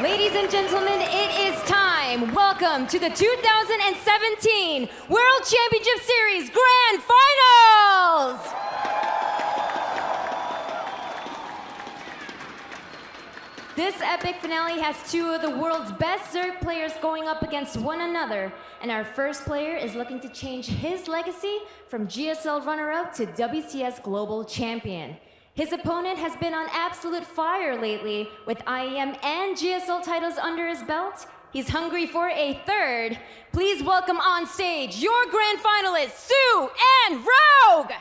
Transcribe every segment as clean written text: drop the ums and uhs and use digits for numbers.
Ladies and gentlemen, it is time. Welcome to the 2017 World Championship Series Grand Finals! This epic finale has two of the world's best Zerg players going up against one another, and our first player is looking to change his legacy from GSL runner-up to WCS Global Champion. His opponent has been on absolute fire lately, with IEM and GSL titles under his belt. He's hungry for a third. Please welcome on stage your grand finalists, soO and Rogue!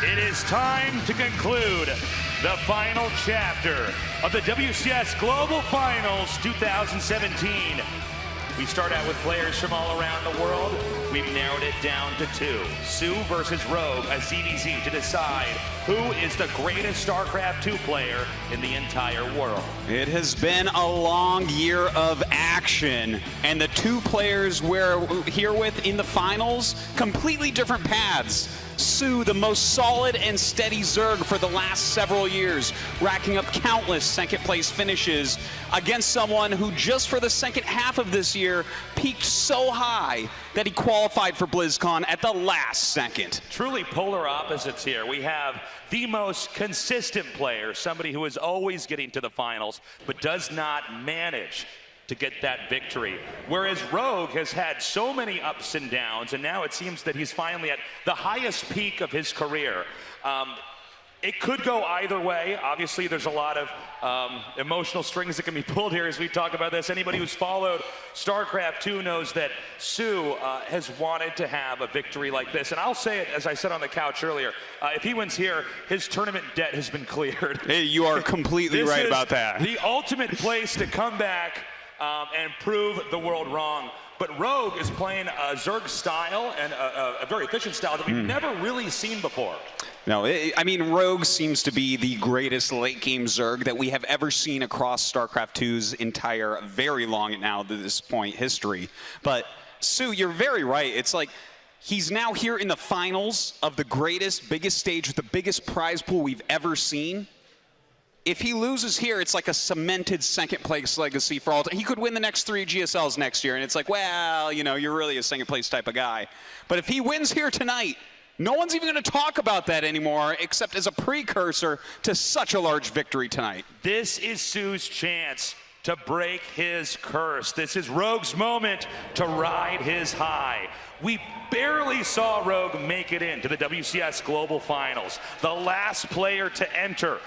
It is time to conclude the final chapter of the WCS Global Finals 2017. We start out with players from all around the world. We've narrowed it down to two. soO versus Rogue, a ZVZ to decide who is the greatest StarCraft 2 player in the entire world. It has been a long year of action, and the two players we're here with in the finals, completely different paths. soO, the most solid and steady Zerg for the last several years, racking up countless second-place finishes against someone who just for the second half of this year peaked so high that he qualified for BlizzCon at the last second. Truly polar opposites here. We have the most consistent player, somebody who is always getting to the finals, but does not manage to get that victory. Whereas Rogue has had so many ups and downs, and now it seems that he's finally at the highest peak of his career. It could go either way. Obviously, there's a lot of emotional strings that can be pulled here as we talk about this. Anybody who's followed StarCraft 2 knows that soO has wanted to have a victory like this. And I'll say it, as I said on the couch earlier, if he wins here, his tournament debt has been cleared. Hey, you are completely right about that. The ultimate place to come back and prove the world wrong. But Rogue is playing a Zerg style and a very efficient style that we've never really seen before. No, I mean, Rogue seems to be the greatest late-game Zerg that we have ever seen across StarCraft 2's entire, very long now to this point, history. But soO, you're very right. It's like he's now here in the finals of the greatest, biggest stage with the biggest prize pool we've ever seen. If he loses here, it's like a cemented second-place legacy for all time. He could win the next 3 GSLs next year, and it's like, well, you know, you're really a second-place type of guy. But if he wins here tonight, no one's even going to talk about that anymore, except as a precursor to such a large victory tonight. This is soO's chance to break his curse. This is Rogue's moment to ride his high. We barely saw Rogue make it into the WCS Global Finals, the last player to enter.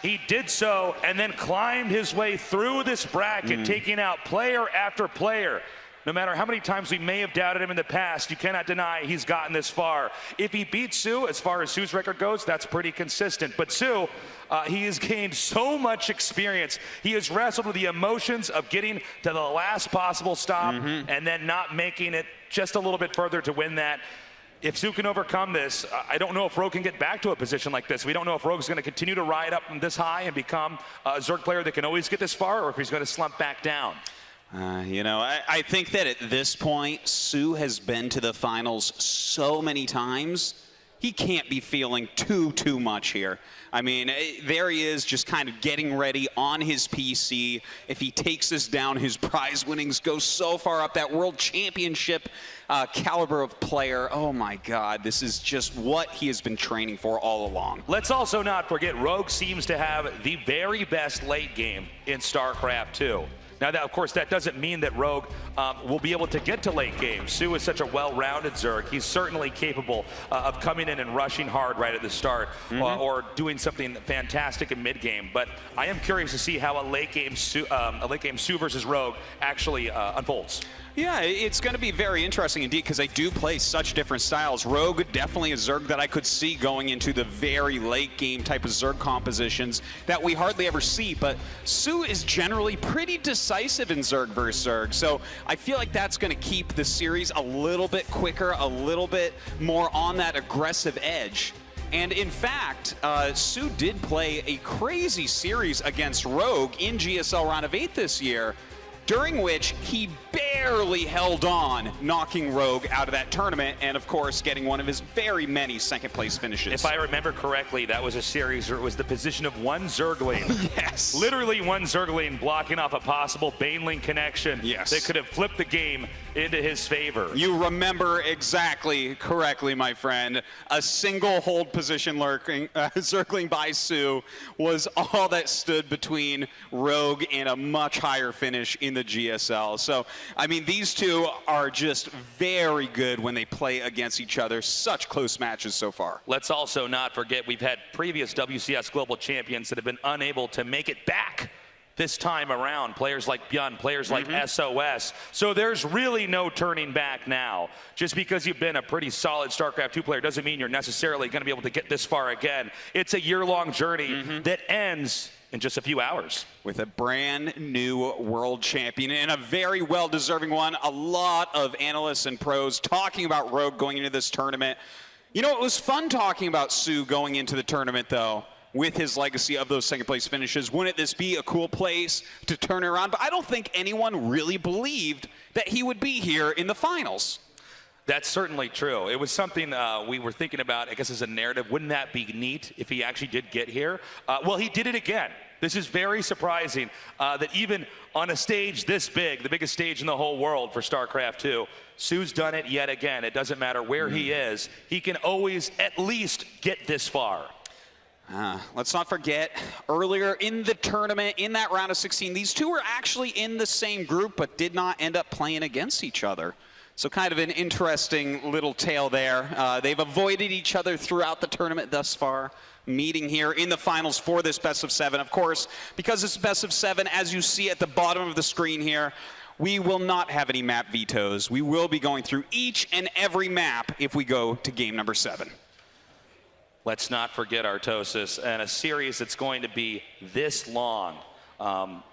He did so and then climbed his way through this bracket, taking out player after player. No matter how many times we may have doubted him in the past, you cannot deny he's gotten this far. If he beats soO, as far as soO's record goes, that's pretty consistent. But soO, he has gained so much experience. He has wrestled with the emotions of getting to the last possible stop and then not making it just a little bit further to win that. If soO can overcome this, I don't know if Rogue can get back to a position like this. We don't know if Rogue's going to continue to ride up this high and become a Zerg player that can always get this far, or if he's going to slump back down. You know, I think that at this point, soO has been to the finals so many times, he can't be feeling too much here. I mean, there he is just kind of getting ready on his PC. If he takes this down, his prize winnings go so far up. That world championship caliber of player. Oh my God, this is just what he has been training for all along. Let's also not forget, Rogue seems to have the very best late game in StarCraft 2. Now, that, of course, that doesn't mean that Rogue will be able to get to late game. soO is such a well-rounded Zerg. He's certainly capable of coming in and rushing hard right at the start, or doing something fantastic in mid-game. But I am curious to see how a late game soO versus Rogue actually unfolds. Yeah, it's going to be very interesting indeed, because they do play such different styles. Rogue, definitely a Zerg that I could see going into the very late game type of Zerg compositions that we hardly ever see, but soO is generally pretty decisive in Zerg versus Zerg, so I feel like that's going to keep the series a little bit quicker, a little bit more on that aggressive edge. And in fact, soO did play a crazy series against Rogue in GSL Round of 8 this year, during which he barely held on, knocking Rogue out of that tournament, and of course getting one of his very many second place finishes. If I remember correctly, that was a series where it was the position of one Zergling. Yes. Literally one Zergling blocking off a possible Baneling connection. Yes. That could have flipped the game into his favor. You remember exactly correctly, my friend. A single hold position lurking, Zergling by soO was all that stood between Rogue and a much higher finish in the GSL. So, I mean, these two are just very good when they play against each other. Such close matches so far. Let's also not forget we've had previous WCS Global Champions that have been unable to make it back this time around. Players like Bjorn, players like SOS. So there's really no turning back now. Just because you've been a pretty solid StarCraft 2 player doesn't mean you're necessarily going to be able to get this far again. It's a year-long journey that ends in just a few hours. With a brand new world champion, and a very well-deserving one. A lot of analysts and pros talking about Rogue going into this tournament. You know, it was fun talking about soO going into the tournament, though, with his legacy of those second-place finishes. Wouldn't this be a cool place to turn around? But I don't think anyone really believed that he would be here in the finals. That's certainly true. It was something we were thinking about, I guess, as a narrative. Wouldn't that be neat if he actually did get here? Well, he did it again. This is very surprising that even on a stage this big, the biggest stage in the whole world for StarCraft 2, soO's done it yet again. It doesn't matter where he is. He can always at least get this far. Let's not forget, earlier in the tournament, in that round of 16, these two were actually in the same group, but did not end up playing against each other. So kind of an interesting little tale there. They've avoided each other throughout the tournament thus far, meeting here in the finals for this best of 7. Of course, because it's best of 7, as you see at the bottom of the screen here, we will not have any map vetoes. We will be going through each and every map if we go to game number 7. Let's not forget Artosis, and a series that's going to be this long.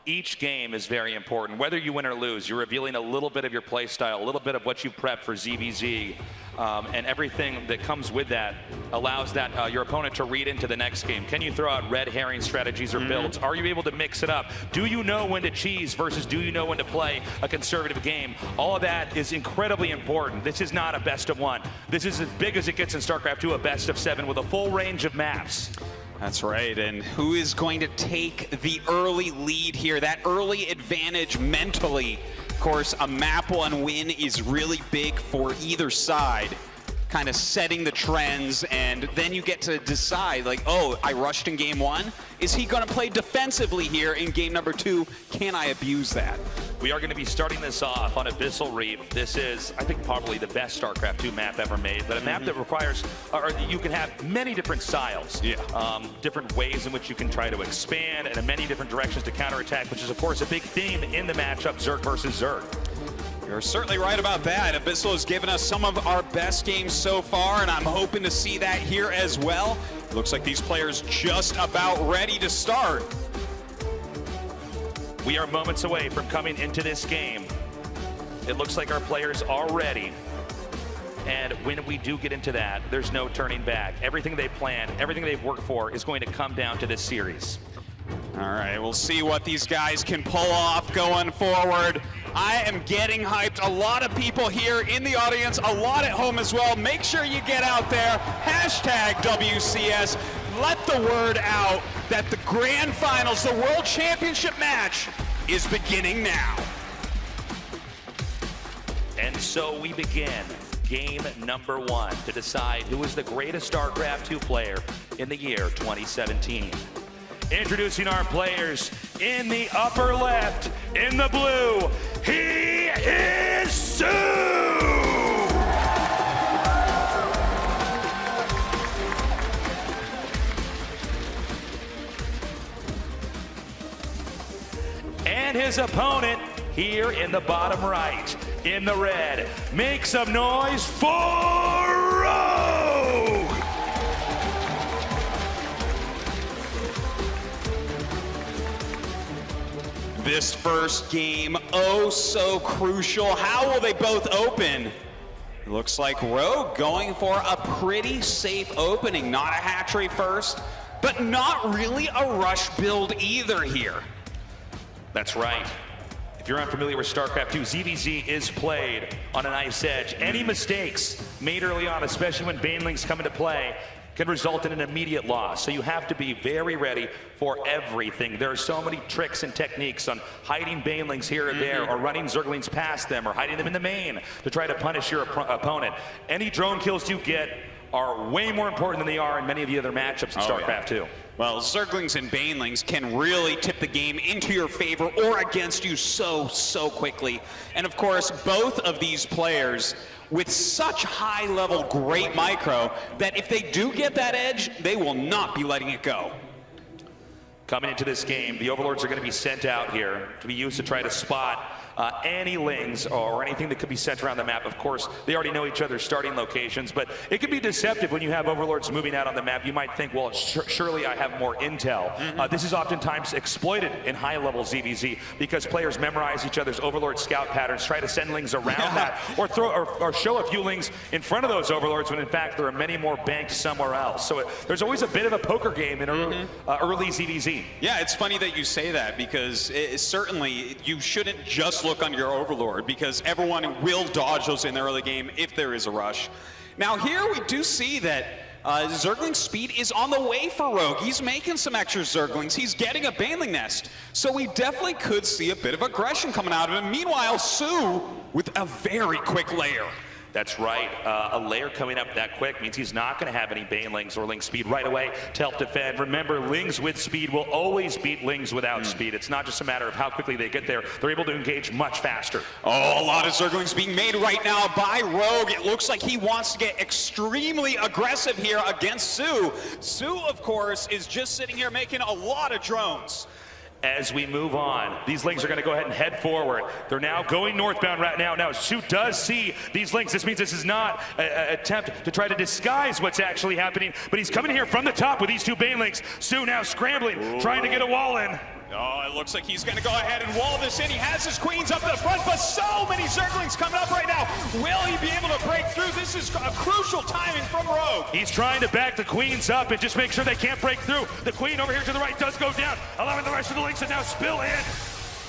Each game is very important. Whether you win or lose, you're revealing a little bit of your play style, a little bit of what you prepped for ZVZ, and everything that comes with that allows that your opponent to read into the next game. Can you throw out red herring strategies or builds? Are you able to mix it up? Do you know when to cheese versus do you know when to play a conservative game? All of that is incredibly important. This is not a best of 1. This is as big as it gets in StarCraft 2, a best of 7 with a full range of maps. That's right, and who is going to take the early lead here, that early advantage mentally? Of course, a map 1 win is really big for either side, kind of setting the trends, and then you get to decide, like, oh, I rushed in game 1. Is he going to play defensively here in game number 2? Can I abuse that? We are going to be starting this off on Abyssal Reef. This is, I think, probably the best StarCraft 2 map ever made, but a map that requires, or you can have many different styles, different ways in which you can try to expand, and in many different directions to counterattack, which is, of course, a big theme in the matchup Zerg versus Zerg. You're certainly right about that. Abyssal has given us some of our best games so far, and I'm hoping to see that here as well. Looks like these players just about ready to start. We are moments away from coming into this game. It looks like our players are ready. And when we do get into that, there's no turning back. Everything they planned, everything they've worked for is going to come down to this series. All right, we'll see what these guys can pull off going forward. I am getting hyped. A lot of people here in the audience, a lot at home as well. Make sure you get out there, hashtag WCS. Let the word out that the grand finals, the world championship match, is beginning now. And so we begin game number 1 to decide who is the greatest StarCraft 2 player in the year 2017. Introducing our players in the upper left, in the blue, he is soO! And his opponent here in the bottom right, in the red. Make some noise for Rogue! This first game, oh so crucial. How will they both open? Looks like Rogue going for a pretty safe opening. Not a hatchery first, but not really a rush build either here. That's right. If you're unfamiliar with StarCraft 2, ZVZ is played on an ice edge. Any mistakes made early on, especially when banelings come into play, can result in an immediate loss. So you have to be very ready for everything. There are so many tricks and techniques on hiding banelings here and there, or running Zerglings past them, or hiding them in the main to try to punish your opponent. Any drone kills you get are way more important than they are in many of the other matchups in StarCraft 2. Well, Zerglings and banelings can really tip the game into your favor or against you so quickly. And of course, both of these players with such high level great micro that if they do get that edge, they will not be letting it go. Coming into this game, the Overlords are going to be sent out here to be used to try to spot any lings or anything that could be sent around the map. Of course, they already know each other's starting locations, but it can be deceptive when you have Overlords moving out on the map. You might think, well, surely I have more intel. This is oftentimes exploited in high-level ZVZ because players memorize each other's Overlord scout patterns, try to send lings around that, or show a few lings in front of those Overlords when in fact there are many more banked somewhere else. So there's always a bit of a poker game in early ZVZ. Yeah, it's funny that you say that because certainly you shouldn't just look on your Overlord because everyone will dodge those in the early game if there is a rush. Now here we do see that Zergling speed is on the way for Rogue. He's making some extra Zerglings. He's getting a baneling nest. So we definitely could see a bit of aggression coming out of him. Meanwhile, soO with a very quick layer. That's right. A layer coming up that quick means he's not going to have any banelings or ling speed right away to help defend. Remember, lings with speed will always beat lings without speed. It's not just a matter of how quickly they get there. They're able to engage much faster. Oh, a lot of Zerglings being made right now by Rogue. It looks like he wants to get extremely aggressive here against soO. soO, of course, is just sitting here making a lot of drones. As we move on, these lings are going to go ahead and head forward. They're now going northbound right now. Now, soO does see these lings. This means this is not an attempt to try to disguise what's actually happening, but he's coming here from the top with these two banelings. soO now scrambling, trying to get a wall in. Oh, it looks like he's going to go ahead and wall this in. He has his queens up in the front, but so many Zerglings coming up right now. Will he be able to break through? This is a crucial timing from Rogue. He's trying to back the queens up and just make sure they can't break through. The queen over here to the right does go down, allowing the rest of the lings to now spill in.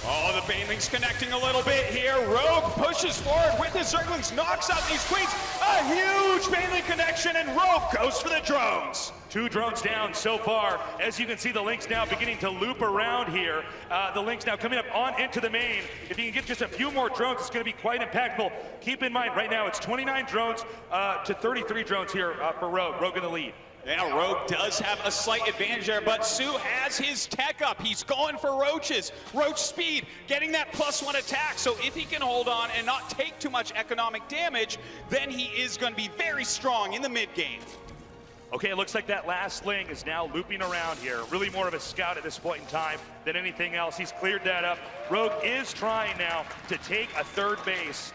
Oh, the banelings connecting a little bit here. Rogue pushes forward with his Zerglings, knocks out these queens. A huge baneling connection, and Rogue goes for the drones. 2 drones down so far. As you can see, the lings now beginning to loop around here. The lings now coming up on into the main. If you can get just a few more drones, it's going to be quite impactful. Keep in mind, right now it's 29 drones to 33 drones here for Rogue. Rogue in the lead. Yeah, Rogue does have a slight advantage there, but soO has his tech up. He's going for roaches. Roach speed, getting that +1 attack. So if he can hold on and not take too much economic damage, then he is going to be very strong in the mid game. Okay, it looks like that last ling is now looping around here. Really more of a scout at this point in time than anything else. He's cleared that up. Rogue is trying now to take a third base.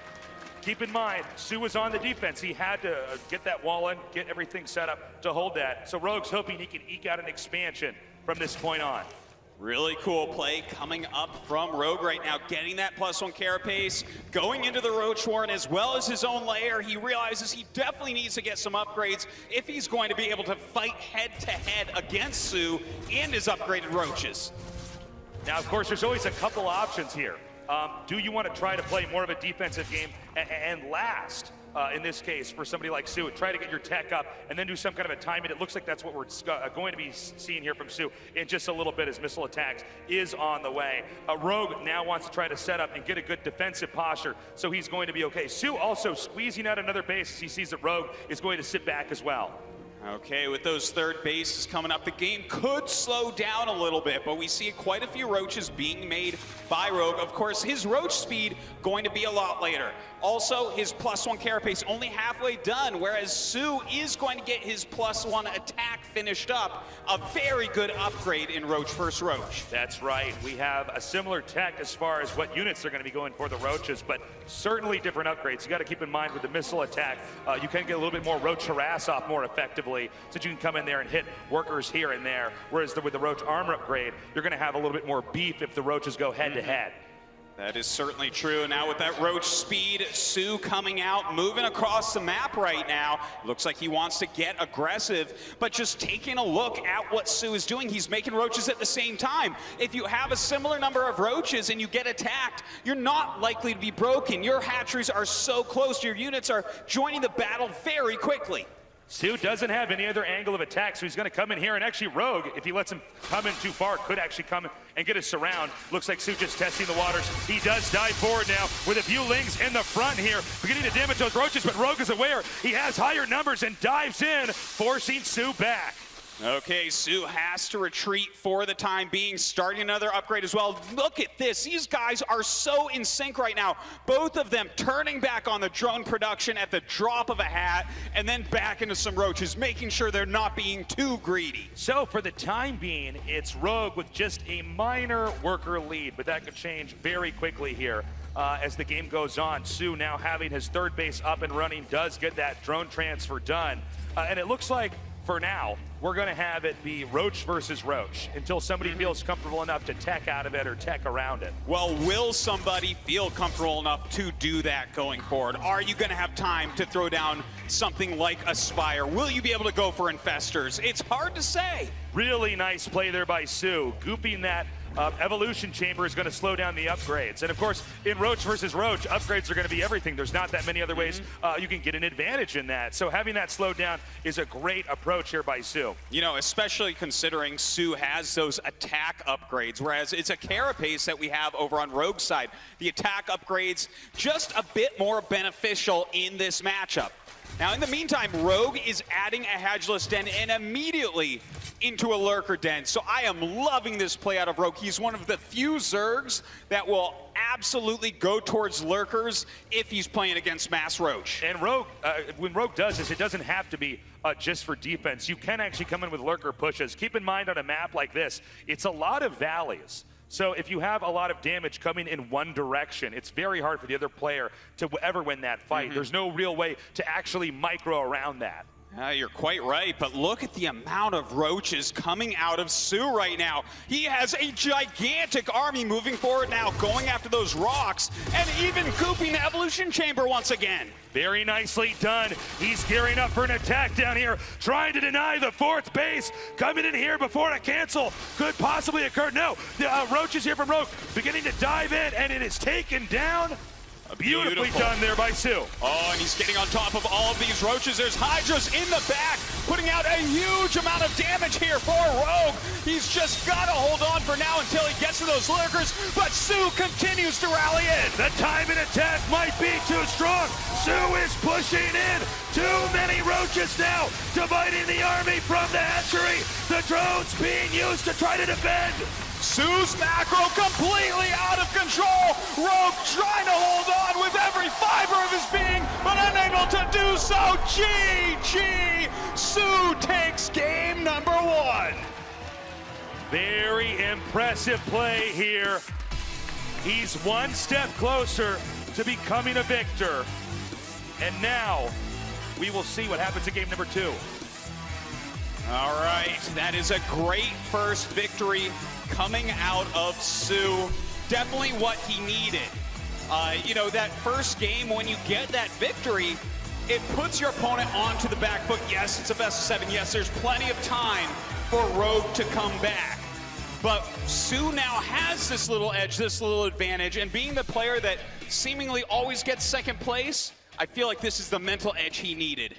Keep in mind, soO was on the defense. He had to get that wall in, get everything set up to hold that. So Rogue's hoping he can eke out an expansion from this point on. Really cool play coming up from Rogue right now, getting that +1 carapace, going into the Roach Warren as well as his own lair. He realizes he definitely needs to get some upgrades if he's going to be able to fight head-to-head against soO and his upgraded Roaches. Now, of course, there's always a couple options here. Do you want to try to play more of a defensive game and last? In this case, for somebody like soO, try to get your tech up and then do some kind of a timing. It looks like that's what we're going to be seeing here from soO in just a little bit as missile attacks is on the way. Rogue now wants to try to set up and get a good defensive posture, so he's going to be okay. soO also squeezing out another base as he sees that Rogue is going to sit back as well. Okay, with those third bases coming up, the game could slow down a little bit, but we see quite a few Roaches being made by Rogue. Of course, his Roach speed going to be a lot later. Also, his +1 carapace only halfway done, whereas soO is going to get his +1 attack finished up. A very good upgrade in Roach vs. Roach. That's right. We have a similar tech as far as what units they're going to be going for the Roaches, but certainly different upgrades. You got to keep in mind with the missile attack, you can get a little bit more Roach harass off more effectively, so you can come in there and hit workers here and there. Whereas with the Roach armor upgrade, you're going to have a little bit more beef if the Roaches go head-to-head. That is certainly true. Now with that Roach speed, soO coming out, moving across the map right now. Looks like he wants to get aggressive, but just taking a look at what soO is doing, he's making Roaches at the same time. If you have a similar number of Roaches and you get attacked, you're not likely to be broken. Your hatcheries are so close, your units are joining the battle very quickly. soO doesn't have any other angle of attack, so he's going to come in here, and actually Rogue, if he lets him come in too far, could actually come in and get a surround. Looks like soO just testing the waters. He does dive forward now with a few lings in the front here, beginning to damage those Roaches, but Rogue is aware he has higher numbers and dives in, forcing soO back. Okay, soO has to retreat for the time being, starting another upgrade as well. Look at this, these guys are so in sync right now. Both of them turning back on the drone production at the drop of a hat, and then back into some Roaches, making sure they're not being too greedy. So for the time being, it's Rogue with just a minor worker lead, but that could change very quickly here. As the game goes on, soO now having his third base up and running does get that drone transfer done. And it looks like, for now, we're going to have it be Roach versus Roach until somebody feels comfortable enough to tech out of it or tech around it. Well, will somebody feel comfortable enough to do that going forward? Are you going to have time to throw down something like a Spire? Will you be able to go for Infestors? It's hard to say. Really nice play there by soO. Gooping that evolution chamber is going to slow down the upgrades. And of course, in Roach versus Roach, upgrades are going to be everything. There's not that many other ways you can get an advantage in that. So having that slowed down is a great approach here by soO. You know, especially considering soO has those attack upgrades, whereas it's a carapace that we have over on Rogue's side. The attack upgrades just a bit more beneficial in this matchup. Now, in the meantime, Rogue is adding a Hedgeless Den and immediately into a Lurker Den. So I am loving this play out of Rogue. He's one of the few Zergs that will absolutely go towards Lurkers if he's playing against Mass Roach. And Rogue, when Rogue does this, it doesn't have to be just for defense. You can actually come in with Lurker pushes. Keep in mind on a map like this, it's a lot of valleys. So if you have a lot of damage coming in one direction, it's very hard for the other player to ever win that fight. There's no real way to actually micro around that. You're quite right, but look at the amount of Roaches coming out of soO right now. He has a gigantic army moving forward now, going after those rocks, and even gooping the Evolution Chamber once again. Very nicely done. He's gearing up for an attack down here, trying to deny the fourth base. Coming in here before a cancel could possibly occur. No, the Roaches here from Rogue beginning to dive in, and it is taken down. Beautifully done there by soO. Oh, and he's getting on top of all of these Roaches. There's Hydras in the back, putting out a huge amount of damage here for Rogue. He's just got to hold on for now until he gets to those Lurkers, but soO continues to rally in. The time and attack might be too strong. soO is pushing in. Too many Roaches now, dividing the army from the hatchery. The drones being used to try to defend. soO's macro completely out of control. Rogue trying to hold on with every fiber of his being, but unable to do so. GG! soO takes game number 1. Very impressive play here. He's one step closer to becoming a victor. And now, we will see what happens in game number 2. All right, that is a great first victory coming out of soO. Definitely what he needed. You know, that first game, when you get that victory, it puts your opponent onto the back foot. Yes, it's a best of 7. Yes, there's plenty of time for Rogue to come back. But soO now has this little edge, this little advantage, and being the player that seemingly always gets second place, I feel like this is the mental edge he needed.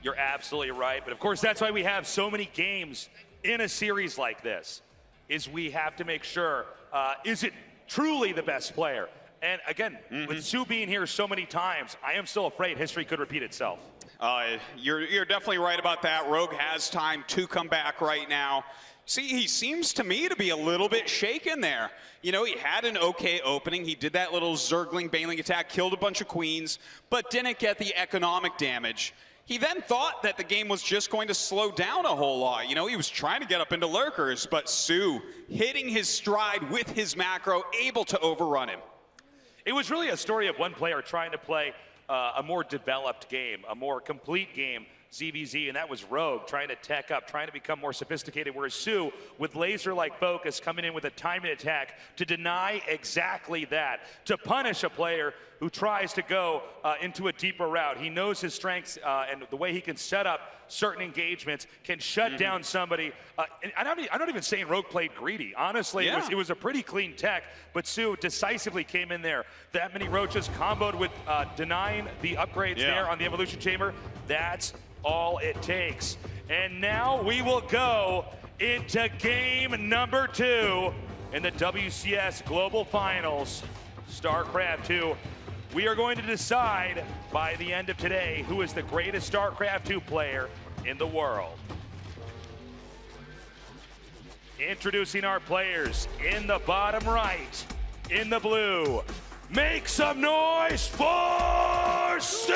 You're absolutely right, but of course that's why we have so many games in a series like this, is we have to make sure, is it truly the best player? And again, with soO being here so many times, I am still afraid history could repeat itself. You're definitely right about that. Rogue has time to come back right now. See, he seems to me to be a little bit shaken there. You know, he had an okay opening. He did that little Zergling Baneling attack, killed a bunch of queens, but didn't get the economic damage. He then thought that the game was just going to slow down a whole lot. You know, he was trying to get up into lurkers, but soO hitting his stride with his macro, able to overrun him. It was really a story of one player trying to play a more developed game, a more complete game, ZVZ, and that was Rogue trying to tech up, trying to become more sophisticated, whereas soO, with laser-like focus, coming in with a timing attack to deny exactly that, to punish a player who tries to go into a deeper route. He knows his strengths and the way he can set up certain engagements, can shut down somebody. And I'm not even saying Rogue played greedy. Honestly, it was a pretty clean tech, but soO decisively came in there. That many roaches comboed with denying the upgrades there on the Evolution Chamber. That's all it takes. And now we will go into game number 2 in the WCS Global Finals, StarCraft 2. We are going to decide by the end of today who is the greatest StarCraft 2 player in the world. Introducing our players in the bottom right, in the blue. Make some noise for soO!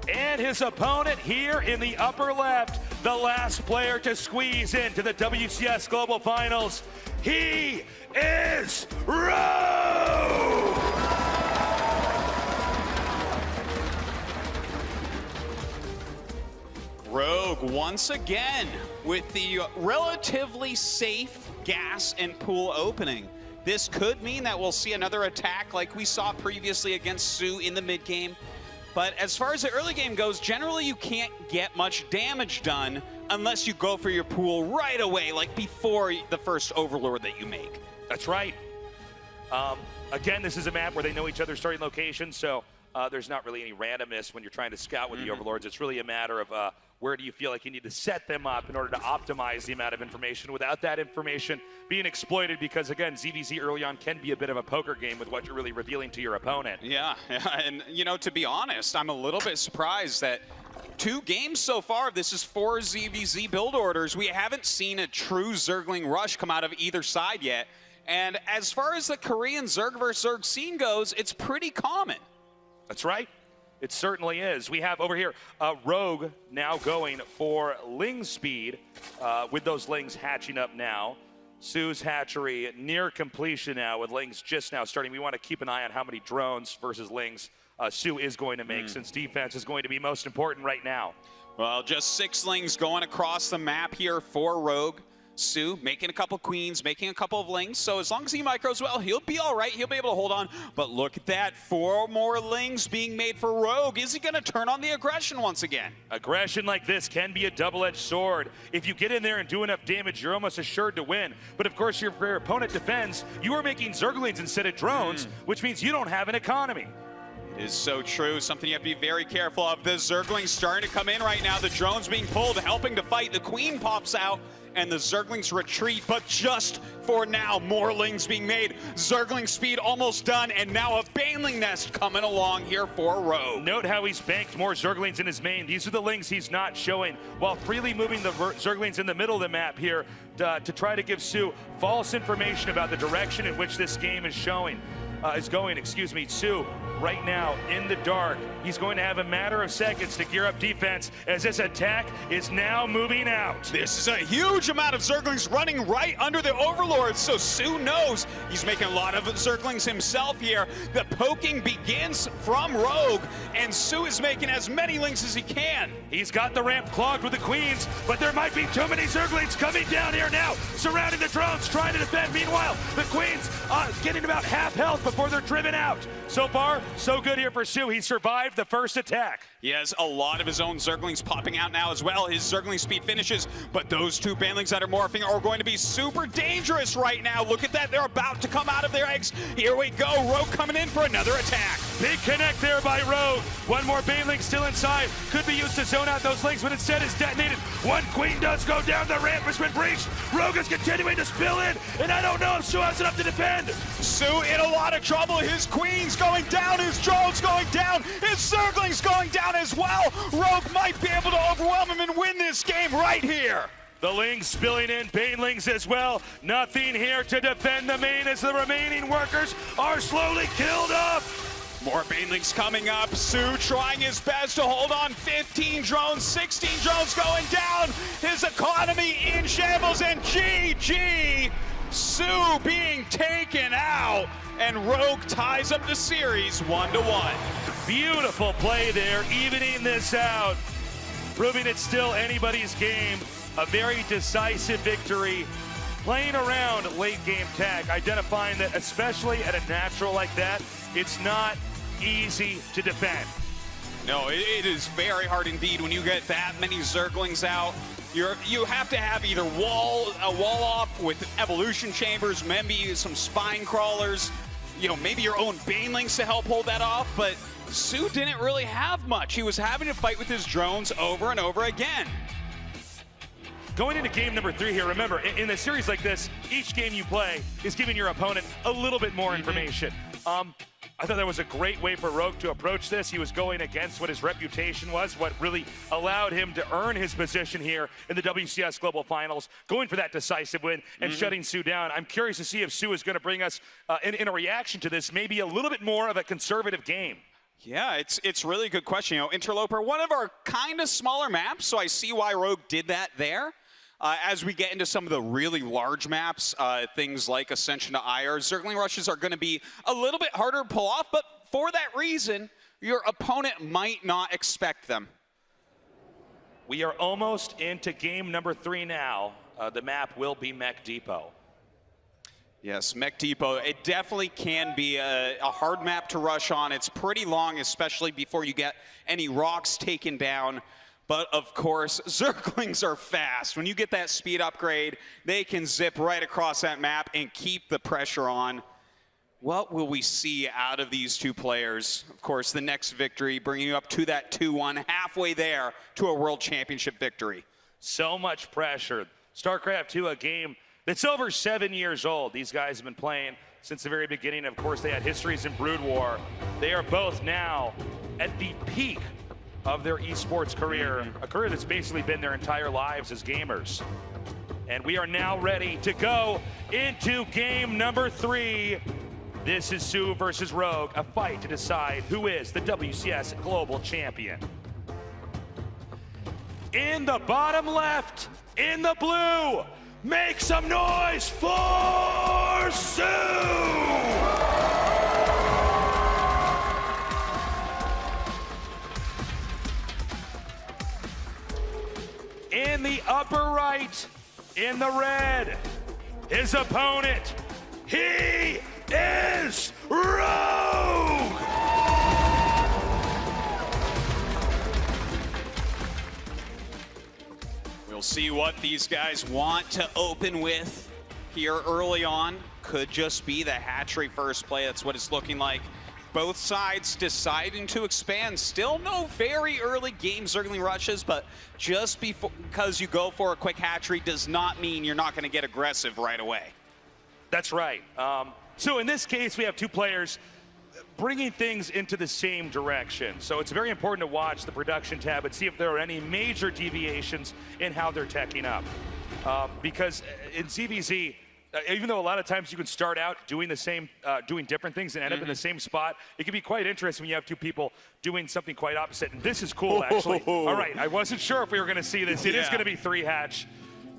And his opponent here in the upper left, the last player to squeeze into the WCS Global Finals. He is Rogue! Rogue once again with the relatively safe gas and pool opening. This could mean that we'll see another attack like we saw previously against soO in the mid game. But as far as the early game goes, generally you can't get much damage done unless you go for your pool right away, like before the first Overlord that you make. That's right. Again, this is a map where they know each other's starting location, so there's not really any randomness when you're trying to scout with the Overlords. It's really a matter of where do you feel like you need to set them up in order to optimize the amount of information without that information being exploited, because again, ZVZ early on can be a bit of a poker game with what you're really revealing to your opponent. Yeah, and you know, to be honest, I'm a little bit surprised that 2 games so far, this is 4 ZVZ build orders. We haven't seen a true Zergling rush come out of either side yet. And as far as the Korean Zerg versus Zerg scene goes, it's pretty common. That's right. It certainly is. We have over here Rogue now going for Ling speed with those Lings hatching up now. soO's hatchery near completion now with Lings just now starting. We want to keep an eye on how many drones versus Lings soO is going to make, since defense is going to be most important right now. Well, just 6 Lings going across the map here for Rogue. soO making a couple queens, making a couple of Lings, so as long as he micros well, he'll be all right. He'll be able to hold on. But look at that, 4 more Lings being made for Rogue. Is he going to turn on the aggression once again? Aggression like this can be a double-edged sword. If you get in there and do enough damage, you're almost assured to win. But of course, if your opponent defends, you are making Zerglings instead of drones, which means you don't have an economy. It is so true. Something you have to be very careful of. The Zerglings starting to come in right now. The drones being pulled, helping to fight. The queen pops out, and the Zerglings retreat. But just for now, more Lings being made. Zergling speed almost done, and now a Baneling nest coming along here for Rogue. Note how he's banked more Zerglings in his main. These are the Lings he's not showing, while freely moving the Zerglings in the middle of the map here to try to give soO false information about the direction in which this game is showing. soO right now in the dark. He's going to have a matter of seconds to gear up defense as this attack is now moving out. This is a huge amount of Zerglings running right under the Overlord, so soO knows he's making a lot of Zerglings himself here. The poking begins from Rogue, and soO is making as many links as he can. He's got the ramp clogged with the Queens, but there might be too many Zerglings coming down here now, surrounding the drones, trying to defend. Meanwhile, the Queens getting about half health before they're driven out. So far, so good here for soO. He survived the first attack. He has a lot of his own Zerglings popping out now as well. His Zergling speed finishes, but those two Banelings that are morphing are going to be super dangerous right now. Look at that, they're about to come out of their eggs. Here we go, Rogue coming in for another attack. Big connect there by Rogue. One more Baneling still inside. Could be used to zone out those links, but instead is detonated. One Queen does go down, the ramp has been breached. Rogue is continuing to spill in, and I don't know if soO has enough to defend. soO in a lot of trouble. His Queen's going down, his drones going down, his Zerglings going down as well. Rogue might be able to overwhelm him and win this game right here. The Lings spilling in, Banelings as well. Nothing here to defend the main as the remaining workers are slowly killed off. More Banelings coming up. soO trying his best to hold on. 15 drones, 16 drones going down. His economy in shambles, and GG. soO being taken out, and Rogue ties up the series 1-1. Beautiful play there, evening this out, proving it's still anybody's game. A very decisive victory, playing around late game tech, identifying that especially at a natural like that, it's not easy to defend. No, it is very hard indeed when you get that many Zerglings out. You have to have either a wall off with evolution chambers, maybe some spine crawlers, maybe your own Banelings to help hold that off, but soO didn't really have much. He was having to fight with his drones over and over again. Going into game number 3 here, remember, in a series like this, each game you play is giving your opponent a little bit more information. I thought that was a great way for Rogue to approach this. He was going against what his reputation was, what really allowed him to earn his position here in the WCS Global Finals, going for that decisive win and shutting soO down. I'm curious to see if soO is going to bring us, in a reaction to this, maybe a little bit more of a conservative game. Yeah, it's really a good question. Interloper, one of our kind of smaller maps, so I see why Rogue did that there. As we get into some of the really large maps, things like Ascension to IR, Zergling rushes are going to be a little bit harder to pull off, but for that reason, your opponent might not expect them. We are almost into game number 3 now. The map will be Mech Depot. Yes, Mech Depot, it definitely can be a hard map to rush on. It's pretty long, especially before you get any rocks taken down. But of course, Zerglings are fast. When you get that speed upgrade, they can zip right across that map and keep the pressure on. What will we see out of these two players? Of course, the next victory bringing you up to that 2-1, halfway there to a World Championship victory. So much pressure. StarCraft 2, a game that's over 7 years old. These guys have been playing since the very beginning. Of course, they had histories in Brood War. They are both now at the peak of their esports career, a career that's basically been their entire lives as gamers. And we are now ready to go into game number 3. This is soO versus Rogue, a fight to decide who is the WCS Global Champion. In the bottom left, in the blue, make some noise for soO! In the upper right, in the red, his opponent, he is Rogue! We'll see what these guys want to open with here early on. Could just be the hatchery first play. That's what it's looking like. Both sides deciding to expand. Still no very early game Zergling rushes, but just because you go for a quick hatchery does not mean you're not going to get aggressive right away. That's right. So in this case, we have two players bringing things into the same direction. So it's very important to watch the production tab and see if there are any major deviations in how they're teching up. Because in ZVZ, even though a lot of times you can start out doing the same, doing different things and end up in the same spot, it can be quite interesting when you have two people doing something quite opposite. And this is cool, actually. All right, I wasn't sure if we were going to see this. It is going to be 3 hatch.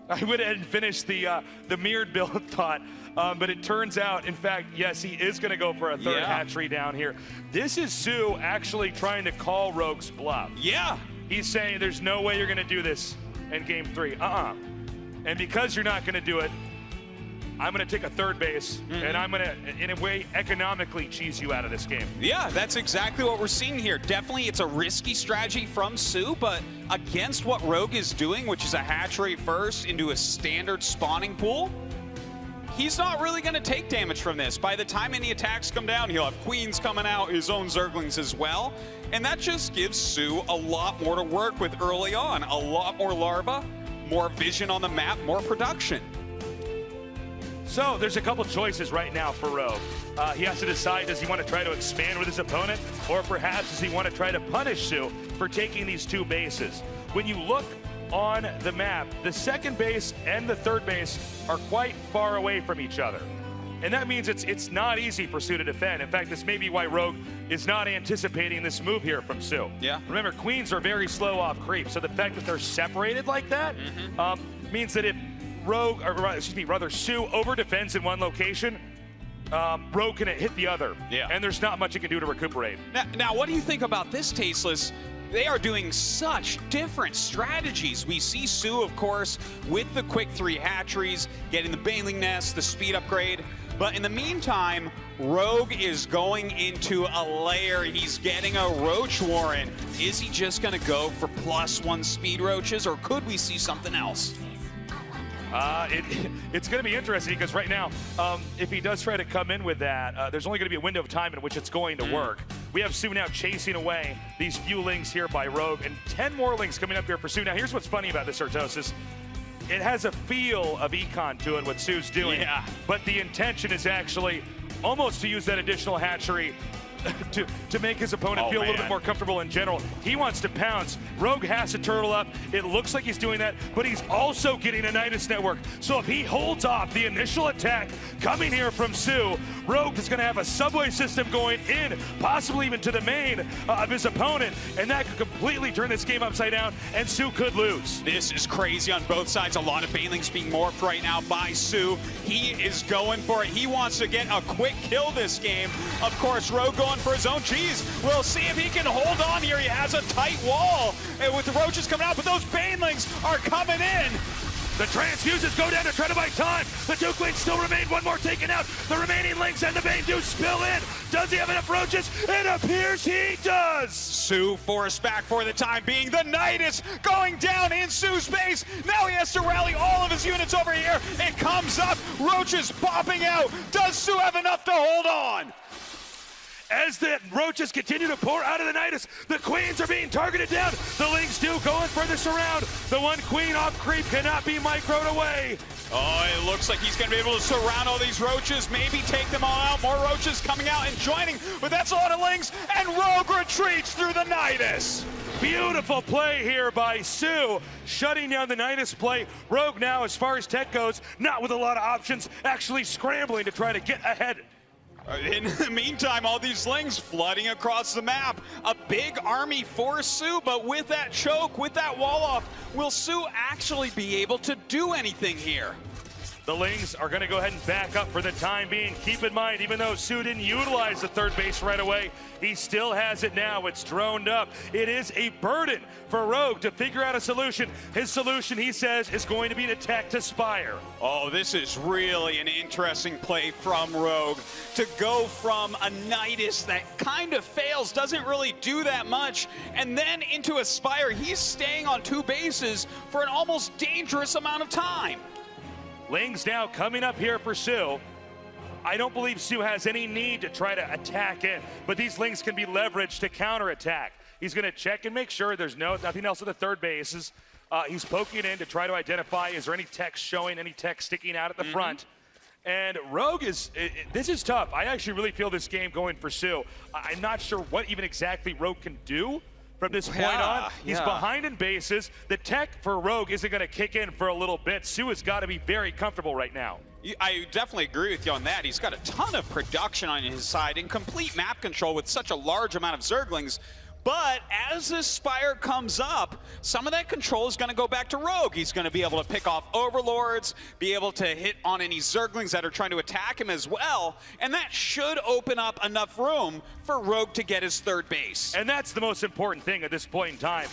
I went ahead and finished the mirrored build thought, but it turns out, in fact, yes, he is going to go for a 3rd hatchery down here. This is soO actually trying to call Rogue's bluff. Yeah. He's saying there's no way you're going to do this in game 3. And because you're not going to do it, I'm going to take a 3rd base, and I'm going to, in a way, economically cheese you out of this game. Yeah, that's exactly what we're seeing here. Definitely, it's a risky strategy from soO, but against what Rogue is doing, which is a hatchery first into a standard spawning pool, he's not really going to take damage from this. By the time any attacks come down, he'll have queens coming out, his own zerglings as well, and that just gives soO a lot more to work with early on. A lot more larva, more vision on the map, more production. So there's a couple choices right now for Rogue. He has to decide, does he want to try to expand with his opponent, or perhaps does he want to try to punish soO for taking these 2 bases? When you look on the map, the 2nd base and the 3rd base are quite far away from each other. And that means it's not easy for soO to defend. In fact, this may be why Rogue is not anticipating this move here from soO. Yeah. Remember, queens are very slow off creep, so the fact that they're separated like that means that if Rogue, or excuse me, rather soO over defends in one location, Rogue can hit the other. Yeah. And there's not much he can do to recuperate. Now, what do you think about this, Tasteless? They are doing such different strategies. We see soO, of course, with the quick 3 hatcheries, getting the Baneling Nest, the speed upgrade. But in the meantime, Rogue is going into a lair. He's getting a Roach Warren. Is he just going to go for +1 speed roaches, or could we see something else? It's going to be interesting because right now, if he does try to come in with that, there's only going to be a window of time in which it's going to work. We have soO now chasing away these few lings here by Rogue, and 10 more lings coming up here for soO. Now, here's what's funny about this, Artosis. It has a feel of econ to it, what soO's doing, but the intention is actually almost to use that additional hatchery to make his opponent feel a little bit more comfortable in general. He wants to pounce. Rogue has to turtle up. It looks like he's doing that, but he's also getting a Nidus network. So if he holds off the initial attack coming here from soO, Rogue is going to have a subway system going in, possibly even to the main of his opponent, and that could completely turn this game upside down, and soO could lose. This is crazy on both sides. A lot of Banelings being morphed right now by soO. He is going for it. He wants to get a quick kill this game. Of course, Rogue going for his own cheese. We'll see if he can hold on here. He has a tight wall, and with the roaches coming out, but those Banelings are coming in. The transfuses go down to try to buy time. The 2 queens still remain. 1 more taken out. The remaining lings and the Bane do spill in. Does he have enough roaches? It appears he does. soO forced back for the time being. The Nidus going down in soO's base. Now he has to rally all of his units over here. It comes up. Roaches popping out. Does soO have enough to hold on? As the roaches continue to pour out of the Nidus, the queens are being targeted down. The lings do going for the surround. The 1 queen off creep cannot be microed away. Oh, it looks like he's going to be able to surround all these roaches, maybe take them all out. More roaches coming out and joining, but that's a lot of lings, and Rogue retreats through the Nidus. Beautiful play here by soO, shutting down the Nidus play. Rogue now, as far as tech goes, not with a lot of options, actually scrambling to try to get ahead. In the meantime, all these lings flooding across the map. A big army for soO, but with that choke, with that wall off, will soO actually be able to do anything here? The lings are going to go ahead and back up for the time being. Keep in mind, even though soO didn't utilize the 3rd base right away, he still has it now. It's droned up. It is a burden for Rogue to figure out a solution. His solution, he says, is going to be an attack to Spire. Oh, this is really an interesting play from Rogue. To go from a Nidus that kind of fails, doesn't really do that much, and then into a Spire. He's staying on 2 bases for an almost dangerous amount of time. Lings now coming up here for soO. I don't believe soO has any need to try to attack in, but these lings can be leveraged to counterattack. He's going to check and make sure there's nothing else at the 3rd bases. He's poking in to try to identify, is there any text showing, any text sticking out at the front? And Rogue is, this is tough. I actually really feel this game going for soO. I'm not sure what even exactly Rogue can do from this point on. He's behind in bases. The tech for Rogue isn't going to kick in for a little bit. soO has got to be very comfortable right now. I definitely agree with you on that. He's got a ton of production on his side and complete map control with such a large amount of Zerglings. But as this Spire comes up, some of that control is going to go back to Rogue. He's going to be able to pick off Overlords, be able to hit on any Zerglings that are trying to attack him as well, and that should open up enough room for Rogue to get his third base. And that's the most important thing at this point in time.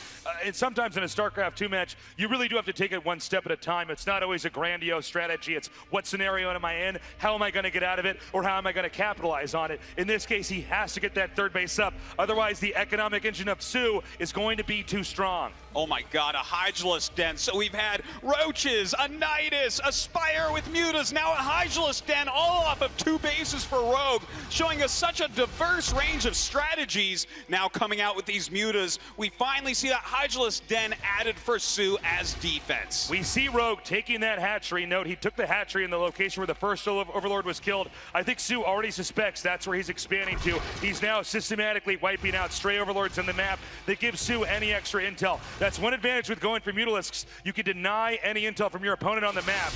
And sometimes in a StarCraft 2 match, you really do have to take it one step at a time. It's not always a grandiose strategy. It's what scenario am I in? How am I going to get out of it? Or how am I going to capitalize on it? In this case, he has to get that third base up. Otherwise, the economic engine of soO is going to be too strong. Oh my god, a Hydralisk Den. So we've had Roaches, a Nidus, a Spire with Mutas, now a Hydralisk Den, all off of 2 bases for Rogue, showing us such a diverse range of strategies now coming out with these Mutas. We finally see that Hydralisk Den added for soO as defense. We see Rogue taking that hatchery. Note, he took the hatchery in the location where the first Overlord was killed. I think soO already suspects that's where he's expanding to. He's now systematically wiping out stray Overlords in the map that gives soO any extra intel. That's one advantage with going for Mutalisks. You can deny any intel from your opponent on the map.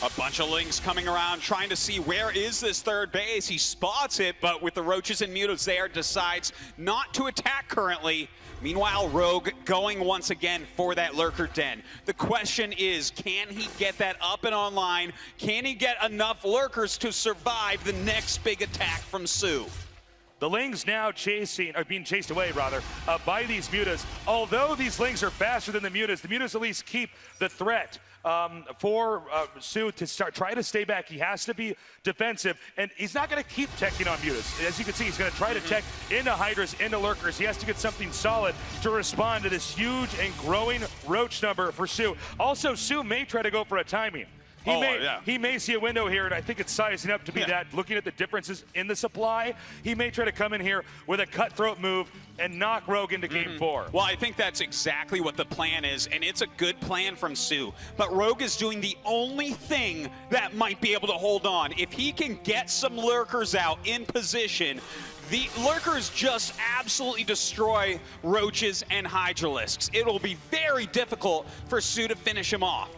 A bunch of Lings coming around trying to see where is this third base. He spots it, but with the Roaches and Mutas there, decides not to attack currently. Meanwhile, Rogue going once again for that Lurker Den. The question is, can he get that up and online? Can he get enough Lurkers to survive the next big attack from soO? The Lings now being chased away, by these Mutas. Although these Lings are faster than the Mutas at least keep the threat for soO to try to stay back. He has to be defensive, and he's not going to keep teching on Mutas. As you can see, he's going to try to tech into Hydras, into Lurkers. He has to get something solid to respond to this huge and growing Roach number for soO. Also, soO may try to go for a timing. He may see a window here, and I think it's sizing up to be that, looking at the differences in the supply. He may try to come in here with a cutthroat move and knock Rogue into game 4. Well, I think that's exactly what the plan is, and it's a good plan from soO. But Rogue is doing the only thing that might be able to hold on. If he can get some Lurkers out in position, the Lurkers just absolutely destroy Roaches and Hydralisks. It will be very difficult for soO to finish him off.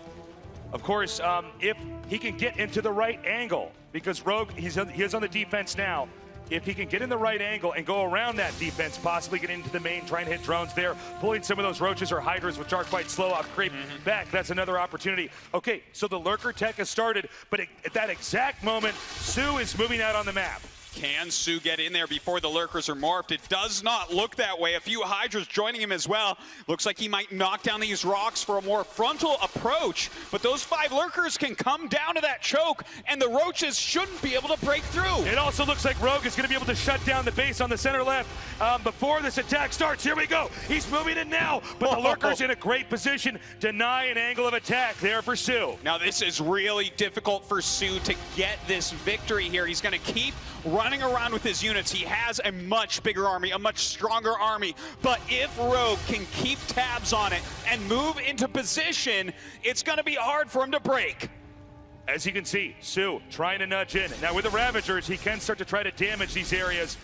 Of course, if he can get into the right angle, because Rogue, he is on the defense now. If he can get in the right angle and go around that defense, possibly get into the main, try and hit drones there, pulling some of those Roaches or Hydras, which are quite slow off creep back, that's another opportunity. Okay, so the Lurker tech has started, but at that exact moment, soO is moving out on the map. Can soO get in there before the Lurkers are morphed? It does not look that way. A few Hydras joining him as well. Looks like he might knock down these rocks for a more frontal approach, but those 5 Lurkers can come down to that choke, and the Roaches shouldn't be able to break through. It also looks like Rogue is going to be able to shut down the base on the center left before this attack starts. Here we go. He's moving in now, but the Lurker's in a great position. Deny an angle of attack there for soO. Now this is really difficult for soO to get this victory here. He's going to keep running around with his units. He has a much bigger army, a much stronger army, but if Rogue can keep tabs on it and move into position, it's going to be hard for him to break. As you can see, soO trying to nudge in. Now with the Ravagers, he can start to try to damage these areas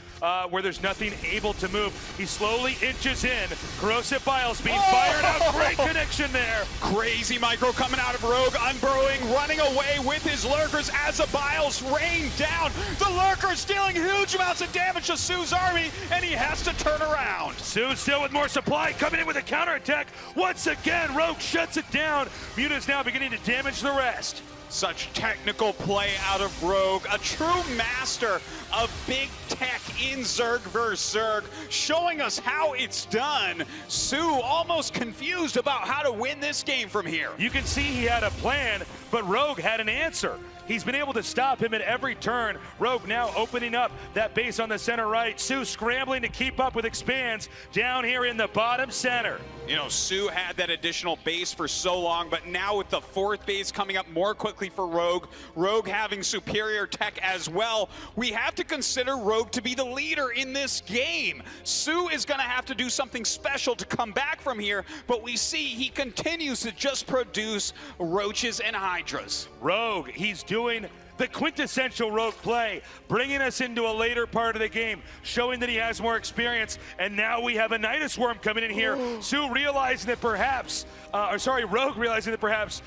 where there's nothing able to move. He slowly inches in. Corrosive Biles being fired out. Great connection there. Crazy micro coming out of Rogue, unburrowing, running away with his Lurkers as the Biles rain down. The Lurkers dealing huge amounts of damage to soO's army, and he has to turn around. soO still with more supply, coming in with a counterattack. Once again, Rogue shuts it down. Muta's now beginning to damage the rest. Such technical play out of Rogue, a true master of big tech in Zerg vs. Zerg, showing us how it's done. soO almost confused about how to win this game from here. You can see he had a plan, but Rogue had an answer. He's been able to stop him at every turn. Rogue now opening up that base on the center right. soO scrambling to keep up with Expands down here in the bottom center. You know, soO had that additional base for so long, but now with the 4th base coming up more quickly for Rogue, Rogue having superior tech as well, we have to consider Rogue to be the leader in this game. soO is going to have to do something special to come back from here, but we see he continues to just produce Roaches and Hydras. Rogue, he's doing the quintessential Rogue play, bringing us into a later part of the game, showing that he has more experience. And now we have a Nidus Worm coming in here. soO realizing that perhaps, Rogue realizing that perhaps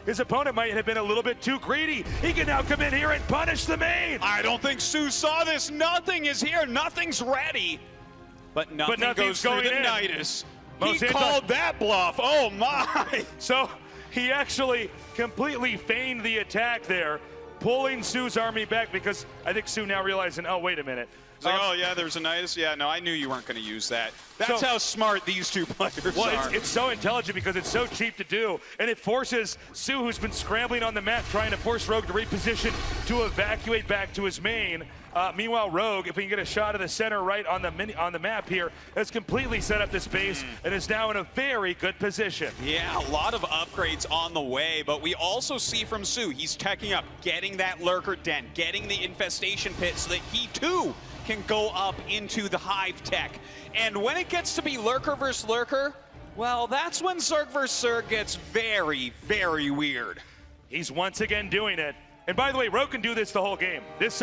his opponent might have been a little bit too greedy. He can now come in here and punish the main. I don't think soO saw this. Nothing is here. Nothing's ready. But nothing goes through the Nidus. He called that bluff. Oh, my. So he actually completely feigned the attack there, pulling soO's army back, because I think soO now realizing, oh, wait a minute. It's like, oh, yeah, there's a Nidus. Yeah, no, I knew you weren't going to use that. That's how smart these two players are. Well, it's so intelligent because it's so cheap to do, and it forces soO, who's been scrambling on the map, trying to force Rogue to reposition to evacuate back to his main. Meanwhile, Rogue, if we can get a shot of the center right on the map here, has completely set up this base and is now in a very good position. Yeah, a lot of upgrades on the way, but we also see from soO, he's teching up, getting that lurker den, getting the infestation pit so that he too can go up into the hive tech. And when it gets to be lurker versus lurker, well, that's when Zerg versus Zerg gets very, very weird. He's once again doing it. And by the way, Rogue can do this the whole game. This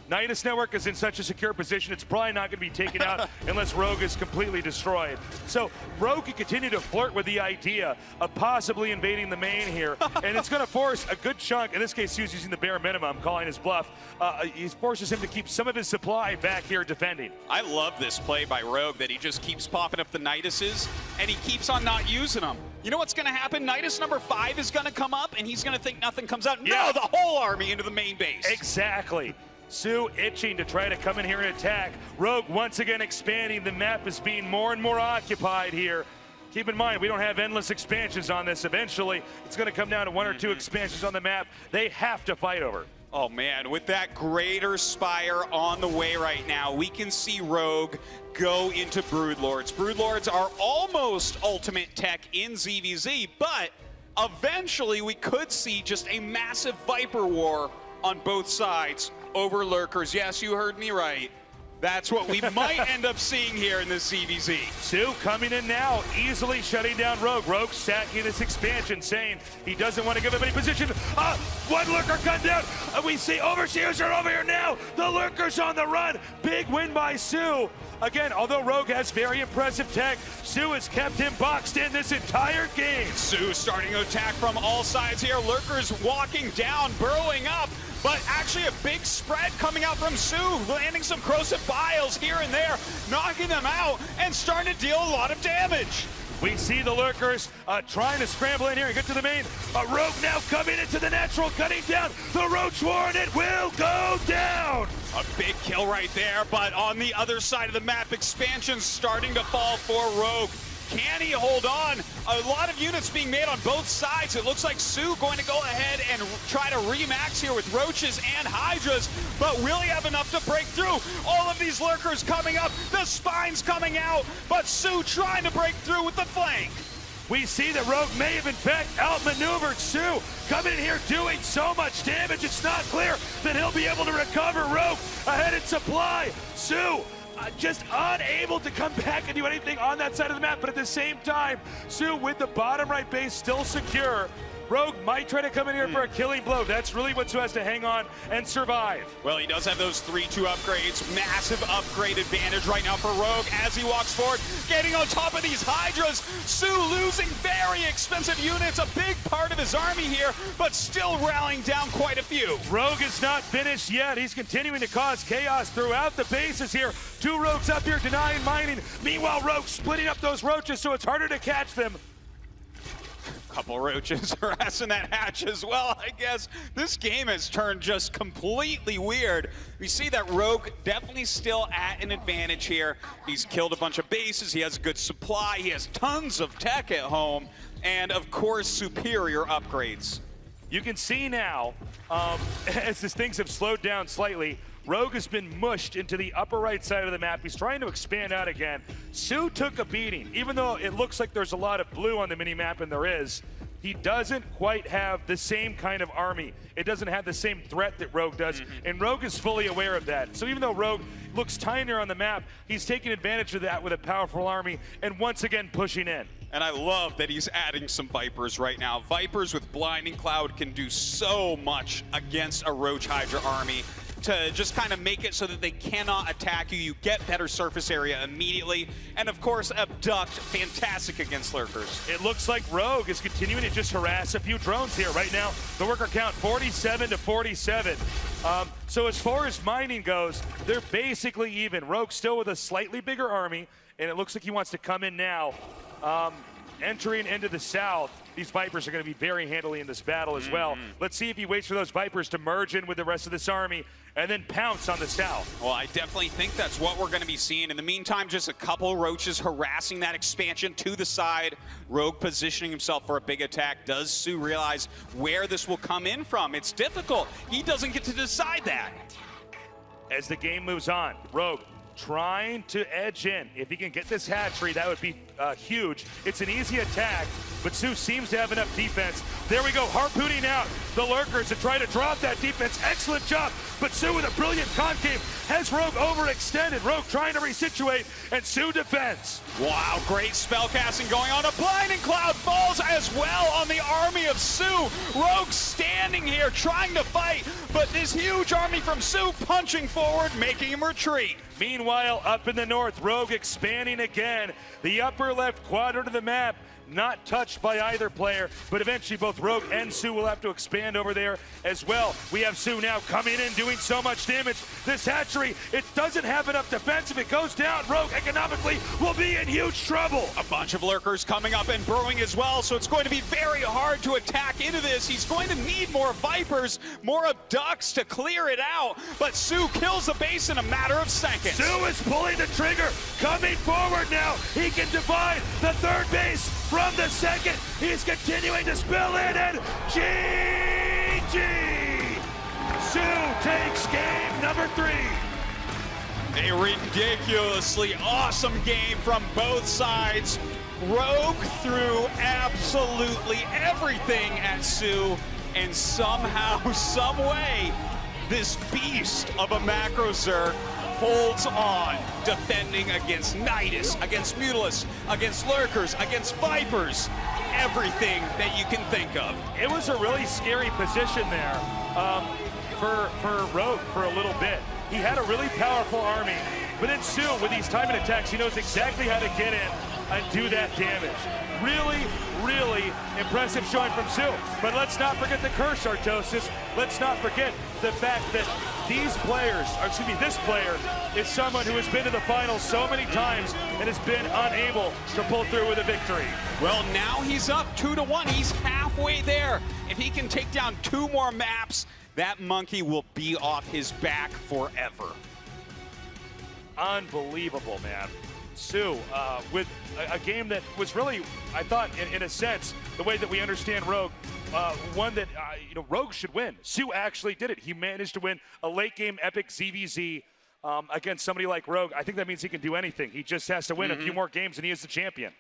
Nidus network is in such a secure position, it's probably not going to be taken out unless Rogue is completely destroyed. So Rogue can continue to flirt with the idea of possibly invading the main here, and it's going to force a good chunk, in this case soO's using the bare minimum, calling his bluff. He forces him to keep some of his supply back here defending. I love this play by Rogue, that he just keeps popping up the Niduses, and he keeps on not using them. You know what's going to happen? Nidus number 5 is going to come up, and he's going to think nothing comes out. Yeah. No, the whole army into the main base. Exactly. soO itching to try to come in here and attack. Rogue once again expanding. The map is being more and more occupied here. Keep in mind, we don't have endless expansions on this. Eventually, it's going to come down to 1 or 2 expansions on the map they have to fight over. Oh man, with that Greater Spire on the way right now, we can see Rogue go into Broodlords. Broodlords are almost ultimate tech in ZVZ, but eventually we could see just a massive Viper war on both sides over lurkers. Yes, you heard me right. That's what we might end up seeing here in this ZVZ. soO coming in now, easily shutting down Rogue. Rogue stacking this expansion, saying he doesn't want to give him any position. One lurker cut down. We see Overseers are over here now. The lurker's on the run. Big win by soO. Again, although Rogue has very impressive tech, soO has kept him boxed in this entire game. soO starting to attack from all sides here. Lurkers walking down, burrowing up. But actually a big spread coming out from soO, landing some corrosive biles here and there, knocking them out and starting to deal a lot of damage. We see the lurkers trying to scramble in here and get to the main. Rogue now coming into the natural, cutting down the Roach War, and it will go down. A big kill right there, but on the other side of the map, expansion starting to fall for Rogue. Can he hold on? A lot of units being made on both sides. It looks like soO going to go ahead and try to remax here with Roaches and Hydras, but will he have enough to break through? All of these lurkers coming up, the spines coming out, but soO trying to break through with the flank. We see that Rogue may have in fact outmaneuvered soO, coming in here doing so much damage, it's not clear that he'll be able to recover. Rogue ahead in supply. soO just unable to come back and do anything on that side of the map, but at the same time, soO with the bottom right base still secure. Rogue might try to come in here for a killing blow. That's really what soO has to hang on and survive. Well, he does have those 3-2 upgrades. Massive upgrade advantage right now for Rogue as he walks forward, getting on top of these Hydras. soO losing very expensive units, a big part of his army here, but still rallying down quite a few. Rogue is not finished yet. He's continuing to cause chaos throughout the bases here. 2 Rogues up here denying mining. Meanwhile, Rogue splitting up those Roaches so it's harder to catch them. Couple Roaches harassing that hatch as well, I guess. This game has turned just completely weird. We see that Rogue definitely still at an advantage here. He's killed a bunch of bases, he has good supply, he has tons of tech at home, and of course, superior upgrades. You can see now, as these things have slowed down slightly, Rogue has been mushed into the upper right side of the map. He's trying to expand out again. soO took a beating. Even though it looks like there's a lot of blue on the mini-map, and there is, he doesn't quite have the same kind of army. It doesn't have the same threat that Rogue does, and Rogue is fully aware of that. So even though Rogue looks tinier on the map, he's taking advantage of that with a powerful army, and once again pushing in. And I love that he's adding some Vipers right now. Vipers with Blinding Cloud can do so much against a Roach Hydra army to just kind of make it so that they cannot attack you. You get better surface area immediately. And of course, Abduct, fantastic against lurkers. It looks like Rogue is continuing to just harass a few drones here. Right now, the worker count 47 to 47. So as far as mining goes, they're basically even. Rogue still with a slightly bigger army, and it looks like he wants to come in now. Entering into the south, these Vipers are going to be very handily in this battle as well. Let's see if he waits for those Vipers to merge in with the rest of this army and then pounce on the south. Well, I definitely think that's what we're going to be seeing. In the meantime, just a couple Roaches harassing that expansion to the side. Rogue positioning himself for a big attack. Does soO realize where this will come in from? It's difficult. He doesn't get to decide that. As the game moves on, Rogue trying to edge in. If he can get this hatchery, that would be huge. It's an easy attack, but soO seems to have enough defense. There we go, harpooning out the lurkers to try to drop that defense. Excellent job, but soO with a brilliant concave has Rogue overextended. Rogue trying to resituate, and soO defends. Wow, great spell casting going on. A Blinding Cloud falls as well on the army of soO. Rogue standing here trying to fight, but this huge army from soO punching forward, making him retreat. Meanwhile, up in the north, Rogue expanding again. The upper left quadrant of the map, not touched by either player, but eventually both Rogue and soO will have to expand over there as well. We have soO now coming in, doing so much damage. This hatchery, it doesn't have enough defense. If it goes down, Rogue economically will be in huge trouble. A bunch of lurkers coming up and brewing as well, so it's going to be very hard to attack into this. He's going to need more Vipers, more Abducts to clear it out, but soO kills the base in a matter of seconds. soO is pulling the trigger, coming forward now. He can divide the third base from the second. He's continuing to spill in, and GG! soO takes game number 3. A ridiculously awesome game from both sides. Rogue threw absolutely everything at soO, and somehow, some way, this beast of a macro Zerg holds on, defending against Nidus, against Mutalisk, against Lurkers, against Vipers, everything that you can think of. It was a really scary position there for Rogue for a little bit. He had a really powerful army, but then soO, with these timing attacks, he knows exactly how to get in and do that damage. Really, really impressive showing from soO. But let's not forget the curse, Artosis. Let's not forget the fact that these players, or excuse me, this player is someone who has been to the finals so many times and has been unable to pull through with a victory. Well, now he's up 2-1. He's halfway there. If he can take down 2 more maps, that monkey will be off his back forever. Unbelievable, man. soO, with a game that was really, I thought, in a sense, the way that we understand Rogue, one that, Rogue should win. soO actually did it. He managed to win a late-game epic ZVZ against somebody like Rogue. I think that means he can do anything. He just has to win a few more games, and he is the champion.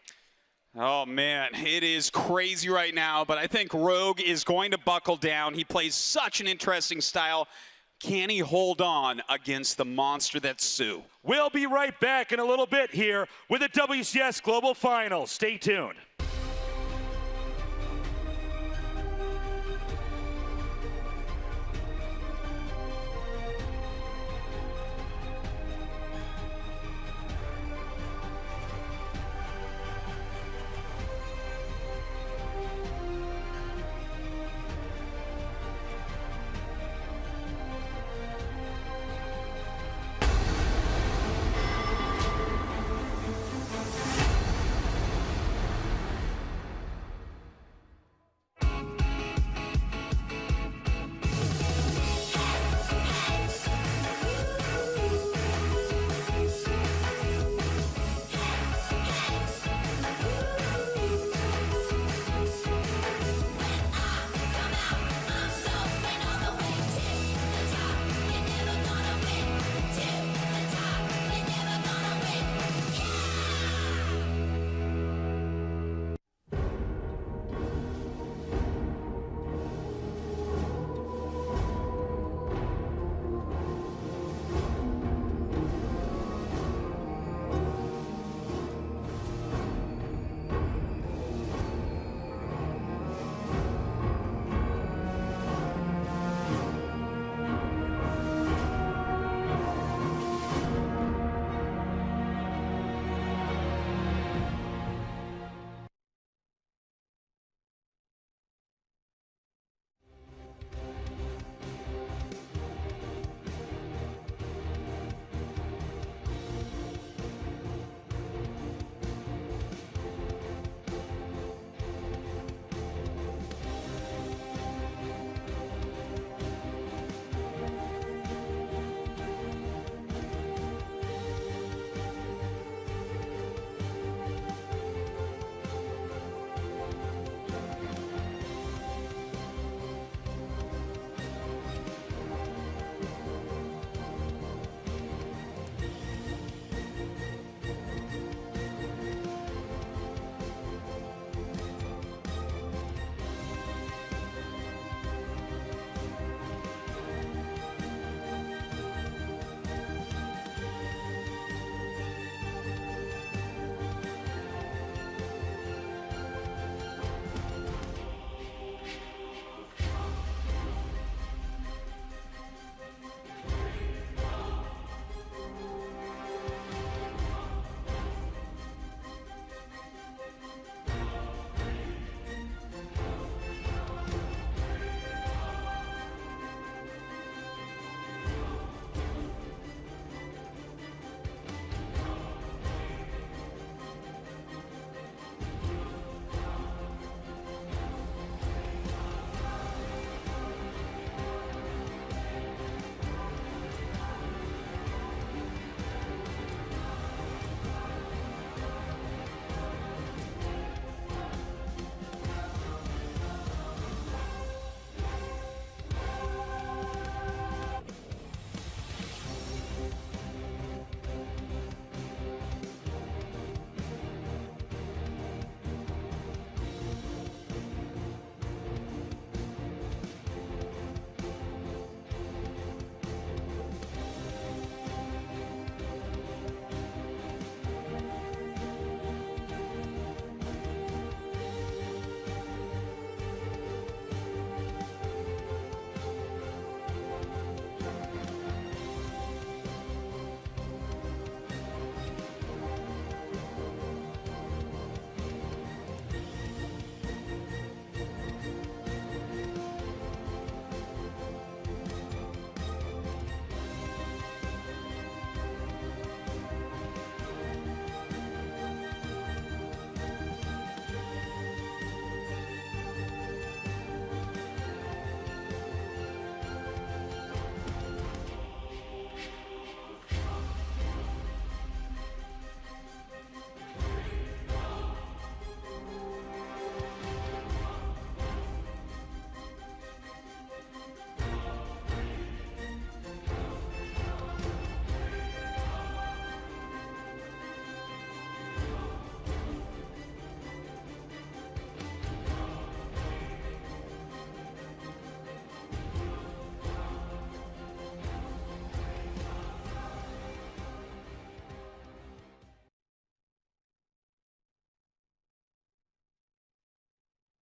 Oh, man, it is crazy right now, but I think Rogue is going to buckle down. He plays such an interesting style. Can he hold on against the monster that's soO? We'll be right back in a little bit here with the WCS Global Finals. Stay tuned.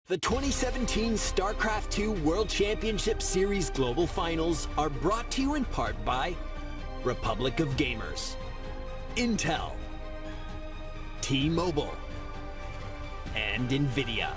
The 2017 StarCraft II World Championship Series Global Finals are brought to you in part by Republic of Gamers, Intel, T-Mobile, and NVIDIA.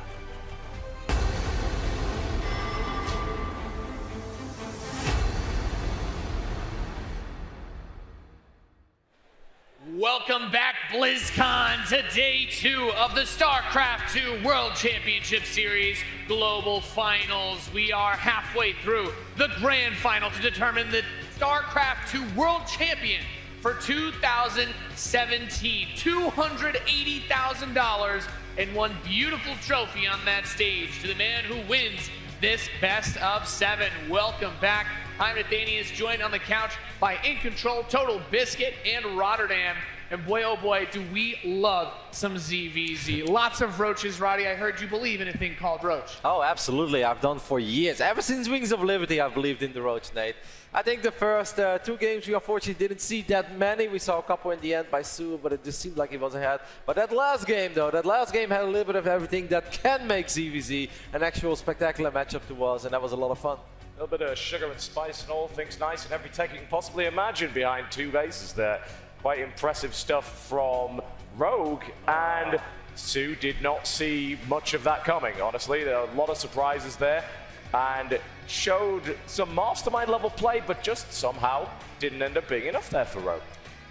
Welcome back, BlizzCon, to Day 2 of the StarCraft II World Championship Series Global Finals. We are halfway through the Grand Final to determine the StarCraft II World Champion for 2017. $280,000 and one beautiful trophy on that stage to the man who wins this best of 7. Welcome back. I'm Nathanius, joined on the couch by In Control, Total Biscuit, and Rotterdam. And boy, oh boy, do we love some ZVZ. Lots of roaches. Roddy, I heard you believe in a thing called roach. Oh, absolutely. I've done for years. Ever since Wings of Liberty, I've believed in the roach, Nate. I think the first 2 games, we unfortunately didn't see that many. We saw a couple in the end by soO, but it just seemed like he was ahead. But that last game, though, that last game had a little bit of everything that can make ZVZ an actual spectacular matchup to us, and that was a lot of fun. A little bit of sugar and spice and all things nice and every tech you can possibly imagine behind 2 bases there. Quite impressive stuff from Rogue, and soO did not see much of that coming, honestly. There are a lot of surprises there, and showed some mastermind level play, but just somehow didn't end up being enough there for Rogue.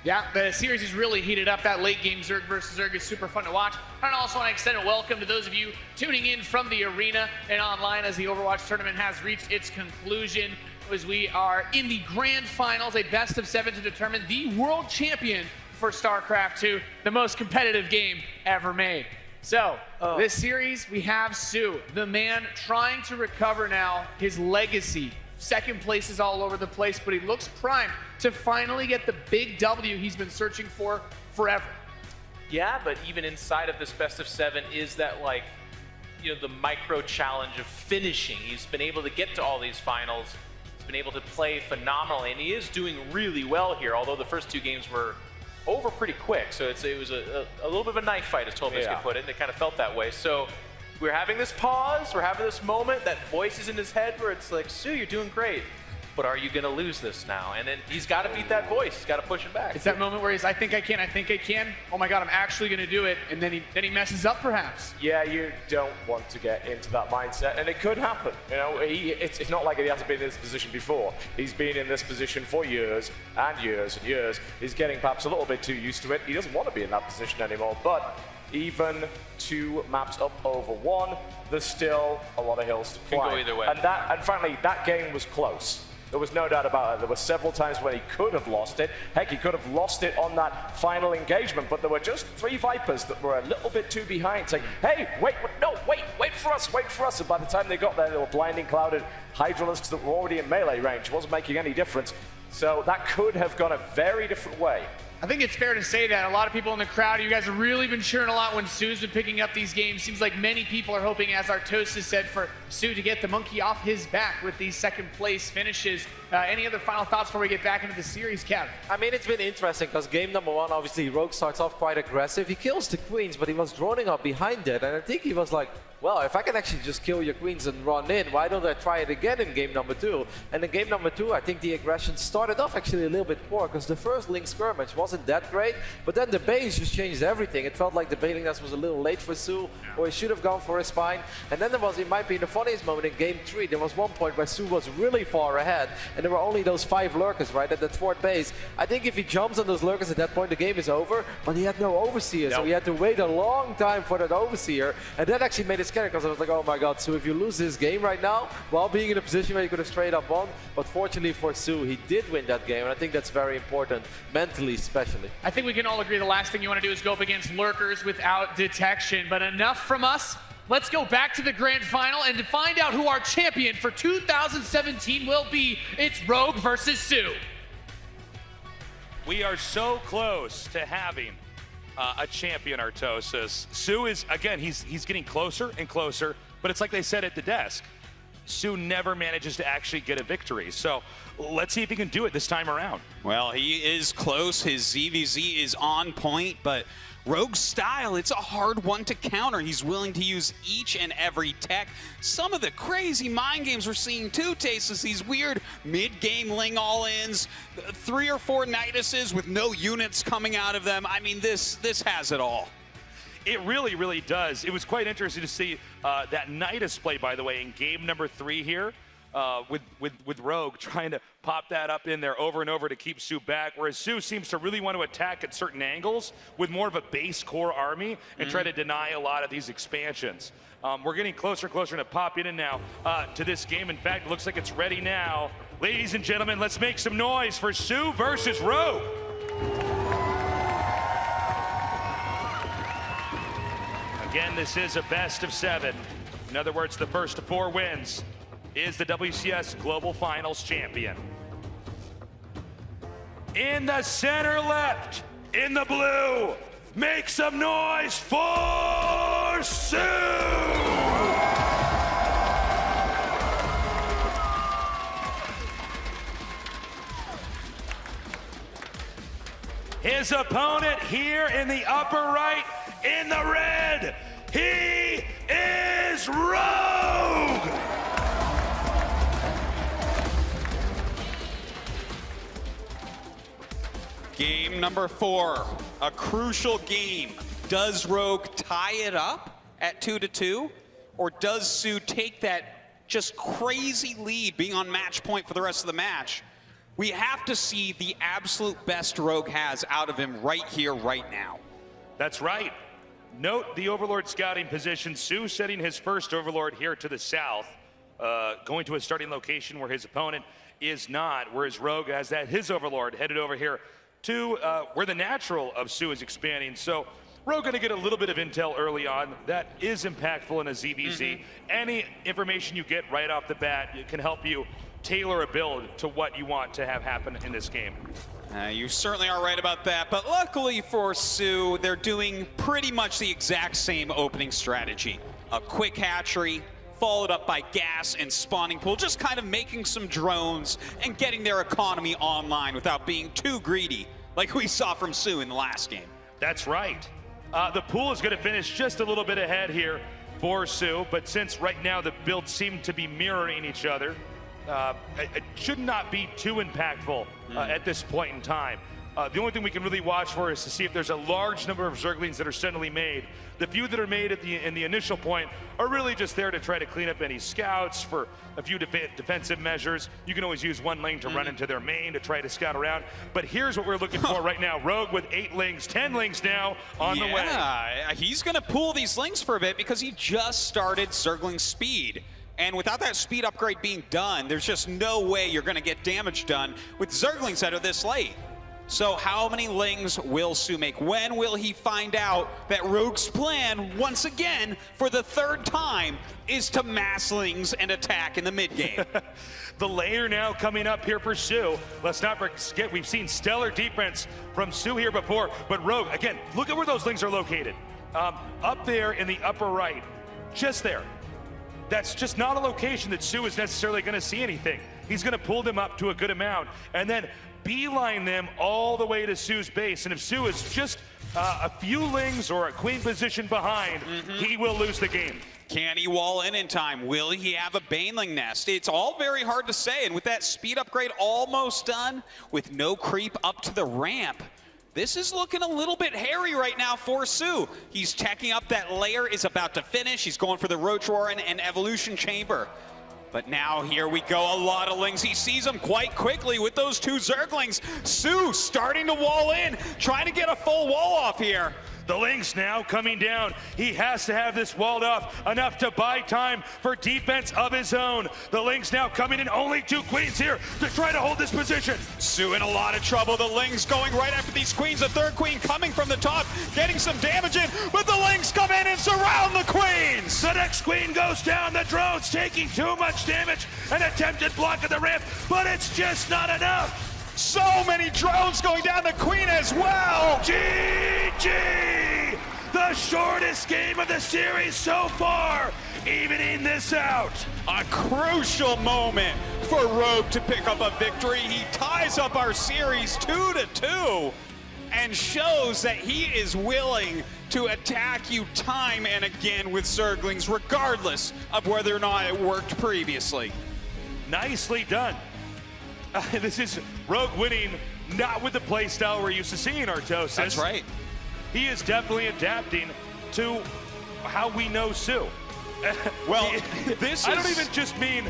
Yeah, the series is really heated up. That late game Zerg versus Zerg is super fun to watch. And I also want to extend a welcome to those of you tuning in from the arena and online as the Overwatch tournament has reached its conclusion, as we are in the grand finals, a best of 7 to determine the world champion for StarCraft II, the most competitive game ever made. So, this series, we have soO, the man trying to recover now his legacy. Second place is all over the place, but he looks primed to finally get the big W he's been searching for forever. Yeah, but even inside of this best of 7 is that, like, you know, the micro challenge of finishing. He's been able to get to all these finals. He's been able to play phenomenally, and he is doing really well here, although the first 2 games were over pretty quick. So it was a little bit of a knife fight, as Total Biscuit put it, and it kind of felt that way. So we're having this pause, we're having this moment, that voice is in his head where it's like, soO, you're doing great, but are you gonna lose this now? And then he's gotta beat that voice, he's gotta push it back. It's that moment where he's, I think I can, oh my God, I'm actually gonna do it, and then he messes up perhaps. Yeah, you don't want to get into that mindset, and it could happen. You know, it's not like he hasn't been in this position before. He's been in this position for years and years and years. He's getting perhaps a little bit too used to it. He doesn't want to be in that position anymore, but even 2 maps up over 1, there's still a lot of hills to climb. Can go either way. And frankly, that game was close. There was no doubt about it. There were several times when he could have lost it. Heck, he could have lost it on that final engagement, but there were just 3 Vipers that were a little bit too behind, saying, hey, wait for us. And by the time they got there, they were blinding clouded Hydralisks that were already in melee range. It wasn't making any difference. So that could have gone a very different way. I think it's fair to say that a lot of people in the crowd, you guys have really been cheering a lot when soO's been picking up these games. Seems like many people are hoping, as Artosis said, for soO to get the monkey off his back with these second place finishes. Any other final thoughts before we get back into the series, Kev? I mean, it's been interesting because game number 1, obviously, Rogue starts off quite aggressive. He kills the queens, but he was droning up behind it. And I think he was like, well, if I can actually just kill your queens and run in, why don't I try it again in game number 2? And in game number 2, I think the aggression started off actually a little bit poor because the first Link skirmish wasn't that great, but then the base just changed everything. It felt like the bailing nest was a little late for soO, or he should have gone for his spine. And then there was, it might be the funniest moment in game 3, there was one point where soO was really far ahead, and there were only those 5 lurkers, right, at that 4th base. I think if he jumps on those lurkers at that point, the game is over, but he had no overseer, so he had to wait a long time for that overseer, and that actually made it scary because I was like, oh my God, so if you lose this game right now, while being in a position where you could have straight up won, but fortunately for soO, he did win that game, and I think that's very important, mentally especially. I think we can all agree the last thing you want to do is go up against lurkers without detection, but enough from us. Let's go back to the grand final and to find out who our champion for 2017 will be. It's Rogue versus soO. We are so close to having a champion, Artosis. soO is, again, he's getting closer and closer, but it's like they said at the desk. soO never manages to actually get a victory. So let's see if he can do it this time around. Well, he is close. His ZVZ is on point, but Rogue's style, it's a hard one to counter. He's willing to use each and every tech. Some of the crazy mind games we're seeing too, Taste, is these weird mid-game Ling all-ins, 3 or 4 Niduses with no units coming out of them. I mean, this has it all. It really, really does. It was quite interesting to see that Nidus play, by the way, in game number 3 here. With Rogue trying to pop that up in there over and over to keep soO back, whereas soO seems to really want to attack at certain angles with more of a base core army and try to deny a lot of these expansions. We're getting closer and closer to pop in and now to this game. In fact, it looks like it's ready now. Ladies and gentlemen, let's make some noise for soO versus Rogue. Again, this is a best of 7. In other words, the first to 4 wins is the WCS Global Finals champion. In the center left, in the blue, make some noise for soO! His opponent here in the upper right, in the red, he is Rogue! Game number 4, a crucial game. Does Rogue tie it up at 2-2, or does soO take that just crazy lead, being on match point for the rest of the match? We have to see the absolute best Rogue has out of him right here, right now. That's right. Note the Overlord scouting position. soO setting his first Overlord here to the south, going to a starting location where his opponent is not, whereas Rogue has his Overlord headed over here to where the natural of soO is expanding. So Rogue going to get a little bit of intel early on. That is impactful in a ZVZ. Any information you get right off the bat, it can help you tailor a build to what you want to have happen in this game. You certainly are right about that, but luckily for soO, they're doing pretty much the exact same opening strategy. A quick hatchery, followed up by gas and spawning pool, just kind of making some drones and getting their economy online without being too greedy, like we saw from soO in the last game. That's right. The pool is going to finish just a little bit ahead here for soO, but since right now the builds seem to be mirroring each other, it should not be too impactful at this point in time. The only thing we can really watch for is to see if there's a large number of Zerglings that are suddenly made. The few that are made in the initial point are really just there to try to clean up any scouts for a few defensive measures. You can always use one Ling to run into their main to try to scout around. But here's what we're looking for right now. Rogue with 8 Lings, 10 Lings now on the way. Yeah, he's going to pull these Lings for a bit because he just started Zergling speed. And without that speed upgrade being done, there's just no way you're going to get damage done with Zerglings that are this late. So how many Lings will soO make? When will he find out that Rogue's plan, once again, for the 3rd time, is to mass Lings and attack in the mid-game? The layer now coming up here for soO. Let's not forget, we've seen stellar defense from soO here before, but Rogue, again, look at where those Lings are located. Up there in the upper right, just there. That's just not a location that soO is necessarily going to see anything. He's going to pull them up to a good amount and then beeline them all the way to soO's base. And if soO is just a few Lings or a queen position behind, he will lose the game. Can he wall in time? Will he have a Baneling nest? It's all very hard to say. And with that speed upgrade almost done, with no creep up to the ramp, this is looking a little bit hairy right now for soO. He's teching up that layer, is about to finish. He's going for the Roach Warren and Evolution Chamber. But now here we go, a lot of Lings. He sees them quite quickly with those 2 Zerglings. soO starting to wall in, trying to get a full wall off here. The Lings now coming down. He has to have this walled off enough to buy time for defense of his own. The Lings now coming in, only 2 queens here to try to hold this position. soO in a lot of trouble. The Lings going right after these queens. The 3rd queen coming from the top, getting some damage in, but the Lings come in and surround the queens. The next queen goes down. The drone's taking too much damage. An attempted block of the ramp, but it's just not enough. So many drones going down the queen as well. GG! The The shortest game of the series so far, evening this out. A crucial moment for Rogue to pick up a victory. He ties up our series 2-2 and shows that he is willing to attack you time and again with Zerglings, regardless of whether or not it worked previously. Nicely done. This is Rogue winning, not with the play style we're used to seeing, Artosis. That's right. He is definitely adapting to how we know soO. Well, I don't even just mean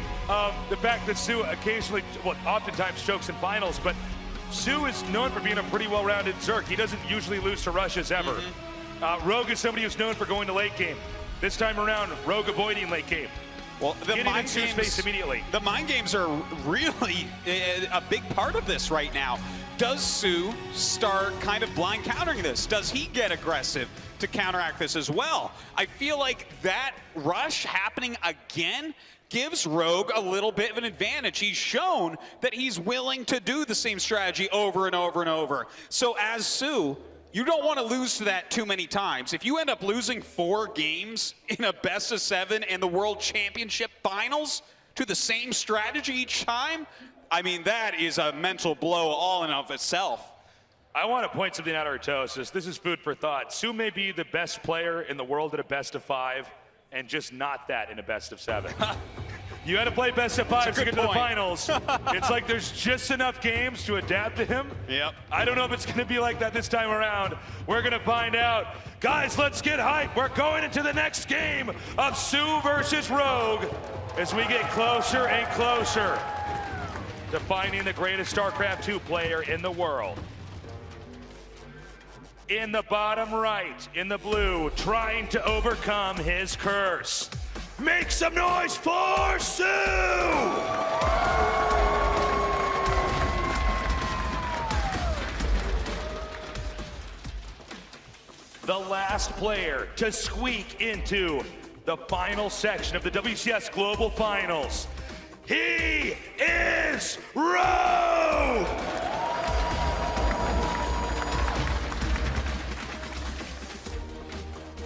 the fact that soO occasionally, well, oftentimes chokes in finals, but soO is known for being a pretty well-rounded Zerg. He doesn't usually lose to rushes ever. Rogue is somebody who's known for going to late game. This time around, Rogue avoiding late game. Well, the mind games, face immediately. The mind games are really a big part of this right now. Does soO start kind of blind countering this? Does he get aggressive to counteract this as well? I feel like that rush happening again gives Rogue a little bit of an advantage. He's shown that he's willing to do the same strategy over and over and over. So as soO, you don't want to lose to that too many times. If you end up losing 4 games in a best of 7 and the World Championship Finals to the same strategy each time, I mean, that is a mental blow all in of itself. I want to point something out, Artosis. This is food for thought. soO may be the best player in the world at a best of 5, and just not that in a best of 7. You had to play best of 5 to get to the finals. It's like there's just enough games to adapt to him. Yep. I don't know if it's going to be like that this time around. We're going to find out. Guys, let's get hyped. We're going into the next game of soO versus Rogue as we get closer and closer to finding the greatest StarCraft 2 player in the world. In the bottom right, in the blue, trying to overcome his curse. Make some noise for soO! The last player to squeak into the final section of the WCS Global Finals. He is Rogue!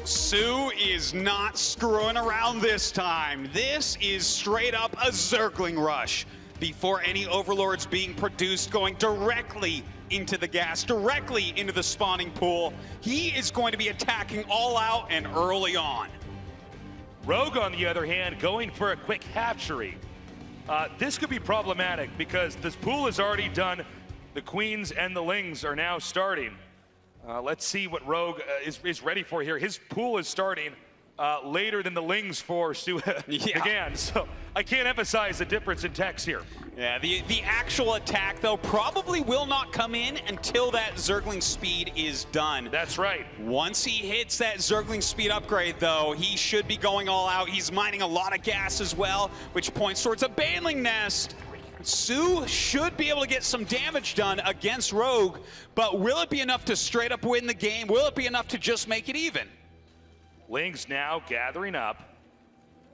soO is not screwing around this time. This is straight up a Zergling rush. Before any Overlords being produced, going directly into the gas, directly into the spawning pool. He is going to be attacking all out and early on. Rogue, on the other hand, going for a quick hatchery. This could be problematic because this pool is already done. The Queens and the Lings are now starting. Let's see what Rogue is ready for here. His pool is starting later than the Lings for soO began, so I can't emphasize the difference in text here. Yeah, the actual attack, though, probably will not come in until that Zergling speed is done. That's right. Once he hits that Zergling speed upgrade, though, he should be going all out. He's mining a lot of gas as well, which points towards a Baneling Nest. soO should be able to get some damage done against Rogue, but will it be enough to straight up win the game? Will it be enough to just make it even? Lings now gathering up.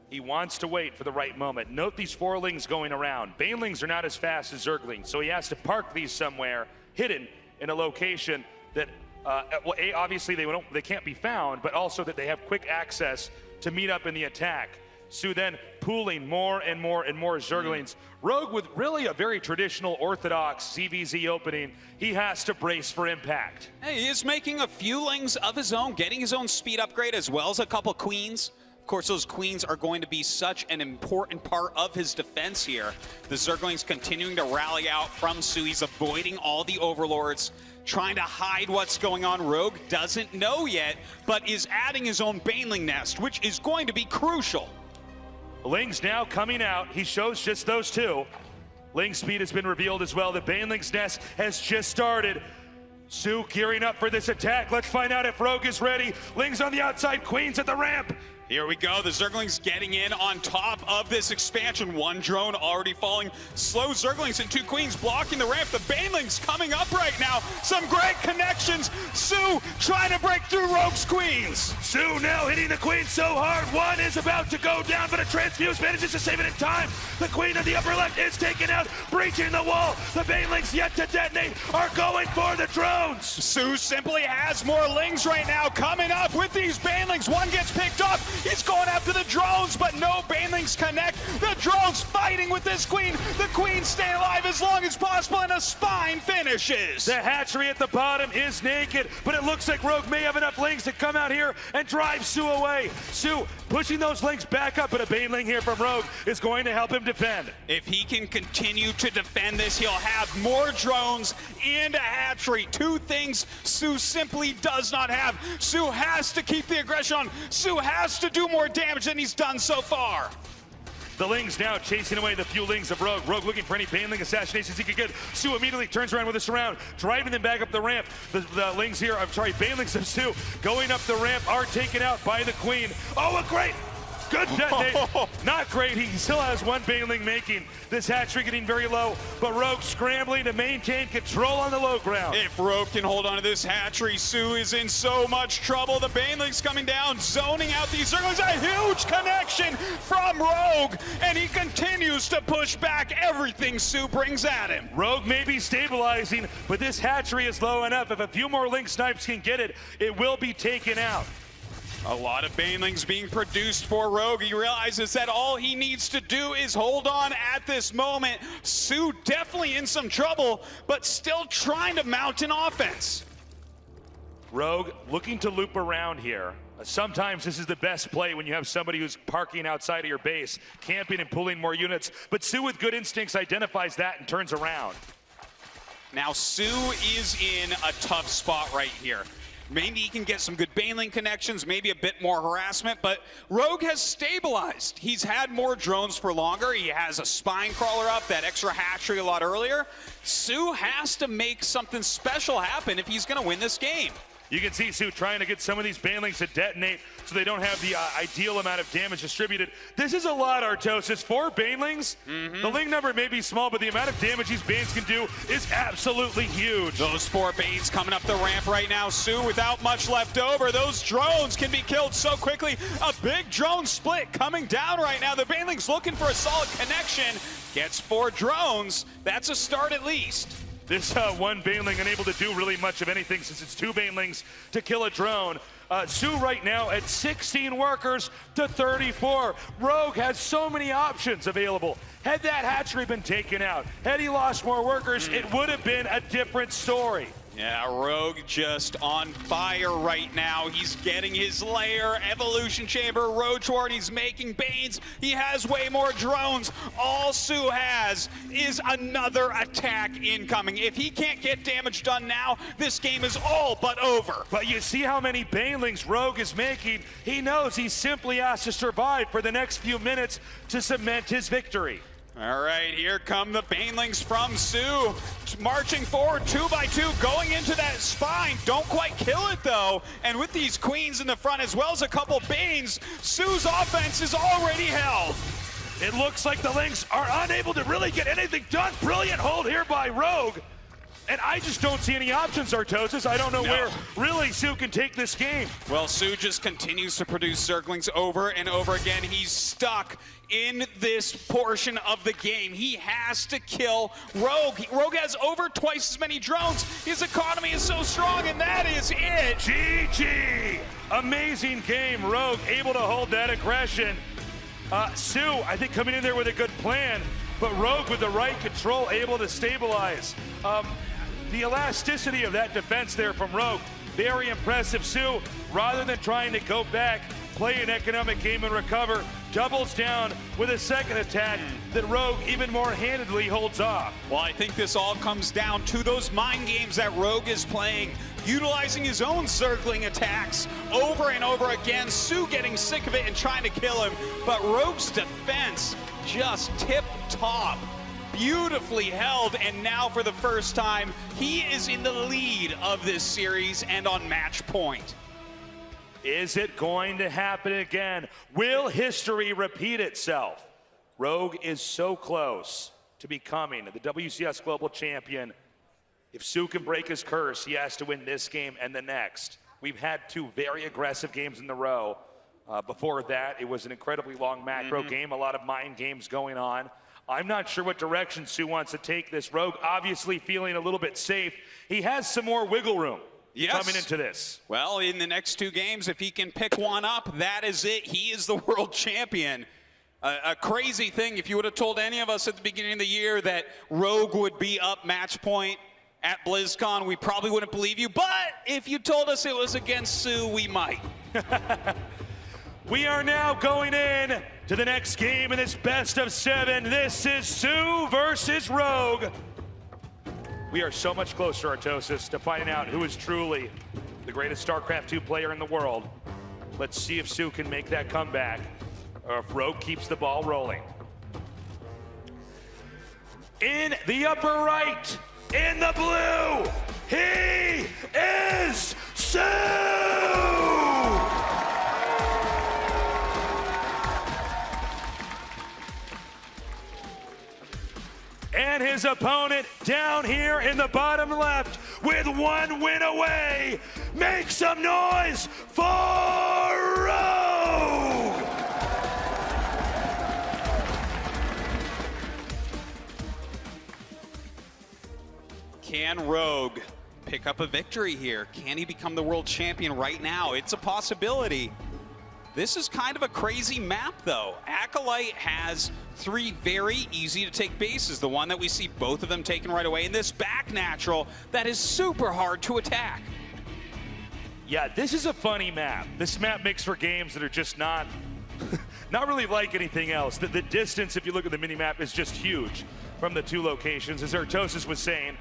He wants to wait for the right moment. Note these 4 Lings going around. Banelings are not as fast as Zerglings, so he has to park these somewhere, hidden in a location that, well, A, obviously they can't be found, but also that they have quick access to meet up in the attack. soO then pooling more and more and more Zerglings. Rogue with really a very traditional orthodox ZVZ opening. He has to brace for impact. Hey, he is making a few Lings of his own, getting his own speed upgrade as well as a couple Queens. Of course, those Queens are going to be such an important part of his defense here. The Zerglings continuing to rally out from soO. He's avoiding all the Overlords, trying to hide what's going on. Rogue doesn't know yet, but is adding his own Baneling Nest, which is going to be crucial. Lings now coming out. He shows just those 2. Ling speed has been revealed as well. The Baneling's Nest has just started. soO gearing up for this attack. Let's find out if Rogue is ready. Ling's on the outside, Queen's at the ramp. Here we go, the Zerglings getting in on top of this expansion. One drone already falling. Slow Zerglings and two Queens blocking the ramp. The Banelings coming up right now. Some great connections. soO trying to break through Rogue's Queens. soO now hitting the Queen so hard. One is about to go down, but a Transfuse manages to save it in time. The Queen in the upper left is taken out, breaching the wall. The Banelings yet to detonate are going for the drones. soO simply has more Lings right now coming up with these Banelings. One gets picked up. He's going after the drones, but no Banelings connect. The drones fighting with this Queen. The Queen stay alive as long as possible, and a spine finishes. The hatchery at the bottom is naked, but it looks like Rogue may have enough Lings to come out here and drive soO away. soO pushing those Lings back up, but a Baneling here from Rogue is going to help him defend. If he can continue to defend this, he'll have more drones and a hatchery. Two things soO simply does not have. soO has to keep the aggression on. soO has to do more damage than he's done so far. The Lings now chasing away the few Lings of Rogue. Rogue looking for any Baneling assassinations he could get. soO immediately turns around with a surround, driving them back up the ramp. The Lings here, Banelings of soO going up the ramp are taken out by the Queen. Oh, a great, good detonate. Not great, he still has one Baneling making. This hatchery getting very low, but Rogue scrambling to maintain control on the low ground. If Rogue can hold on to this hatchery, soO is in so much trouble. The Banelings coming down, zoning out these Zerglings. A huge connection from Rogue, and he continues to push back everything soO brings at him. Rogue may be stabilizing, but this hatchery is low enough. If a few more Link snipes can get it, it will be taken out. A lot of Banelings being produced for Rogue. He realizes that all he needs to do is hold on at this moment. soO definitely in some trouble, but still trying to mount an offense. Rogue looking to loop around here. Sometimes this is the best play when you have somebody who's parking outside of your base, camping and pulling more units. But soO with good instincts identifies that and turns around. Now soO is in a tough spot right here. Maybe he can get some good Baneling connections, maybe a bit more harassment, but Rogue has stabilized. He's had more drones for longer. He has a spine crawler up, that extra hatchery a lot earlier. soO has to make something special happen if he's going to win this game. You can see soO trying to get some of these Banelings to detonate so they don't have the ideal amount of damage distributed. This is a lot, Artosis. 4 Banelings, the Ling number may be small, but the amount of damage these Banes can do is absolutely huge. Those 4 Banes coming up the ramp right now. soO without much left over. Those drones can be killed so quickly. A big drone split coming down right now. The Banelings looking for a solid connection. Gets 4 drones. That's a start at least. This one Baneling unable to do really much of anything since it's 2 Banelings to kill a drone. soO right now at 16 workers to 34. Rogue has so many options available. Had that hatchery been taken out, had he lost more workers, it would have been a different story. Yeah, Rogue just on fire right now. He's getting his lair, evolution chamber, road toward. He's making Banes. He has way more drones. All soO has is another attack incoming. If he can't get damage done now, this game is all but over. But you see how many Banelings Rogue is making. He knows he simply has to survive for the next few minutes to cement his victory. All right, here come the Banelings from soO, marching forward 2 by 2, going into that spine. Don't quite kill it though. And with these Queens in the front as well as a couple Banes, soO's offense is already held. It looks like the Lynx are unable to really get anything done. Brilliant hold here by Rogue. And I just don't see any options, Artosis. I don't know where really soO can take this game. Well, soO just continues to produce Zerglings over and over again. He's stuck in this portion of the game. He has to kill Rogue. Rogue has over twice as many drones. His economy is so strong, and that is it. GG! Amazing game. Rogue able to hold that aggression. soO, I think, coming in there with a good plan, but Rogue with the right control able to stabilize. The elasticity of that defense there from Rogue, very impressive. soO, rather than trying to go back, play an economic game and recover, doubles down with a second attack that Rogue even more handedly holds off. Well, I think this all comes down to those mind games that Rogue is playing, utilizing his own Zergling attacks over and over again. soO getting sick of it and trying to kill him, but Rogue's defense just tip-top. Beautifully held, and now for the first time, he is in the lead of this series and on match point. Is it going to happen again? Will history repeat itself? Rogue is so close to becoming the WCS Global Champion. If soO can break his curse, he has to win this game and the next. We've had two very aggressive games in a row. Before that, it was an incredibly long macro game, a lot of mind games going on. I'm not sure what direction soO wants to take this. Rogue obviously feeling a little bit safe. He has some more wiggle room. Yes. Coming into this. Well, in the next two games, if he can pick one up, that is it. He is the world champion. A crazy thing, if you would have told any of us at the beginning of the year that Rogue would be up match point at BlizzCon, we probably wouldn't believe you. But if you told us it was against soO, we might. We are now going in to the next game in this best of 7. This is soO versus Rogue. We are so much closer, Artosis, to finding out who is truly the greatest StarCraft 2 player in the world. Let's see if soO can make that comeback, or if Rogue keeps the ball rolling. In the upper right, in the blue, he is soO! And his opponent down here in the bottom left with one win away. Make some noise for Rogue! Can Rogue pick up a victory here? Can he become the world champion right now? It's a possibility. This is kind of a crazy map, though. Acolyte has 3 very easy to take bases. The one that we see both of them taken right away, and this back natural that is super hard to attack. Yeah, this is a funny map. This map makes for games that are just not really like anything else. The distance, if you look at the mini-map, is just huge from the two locations. As Artosis was saying,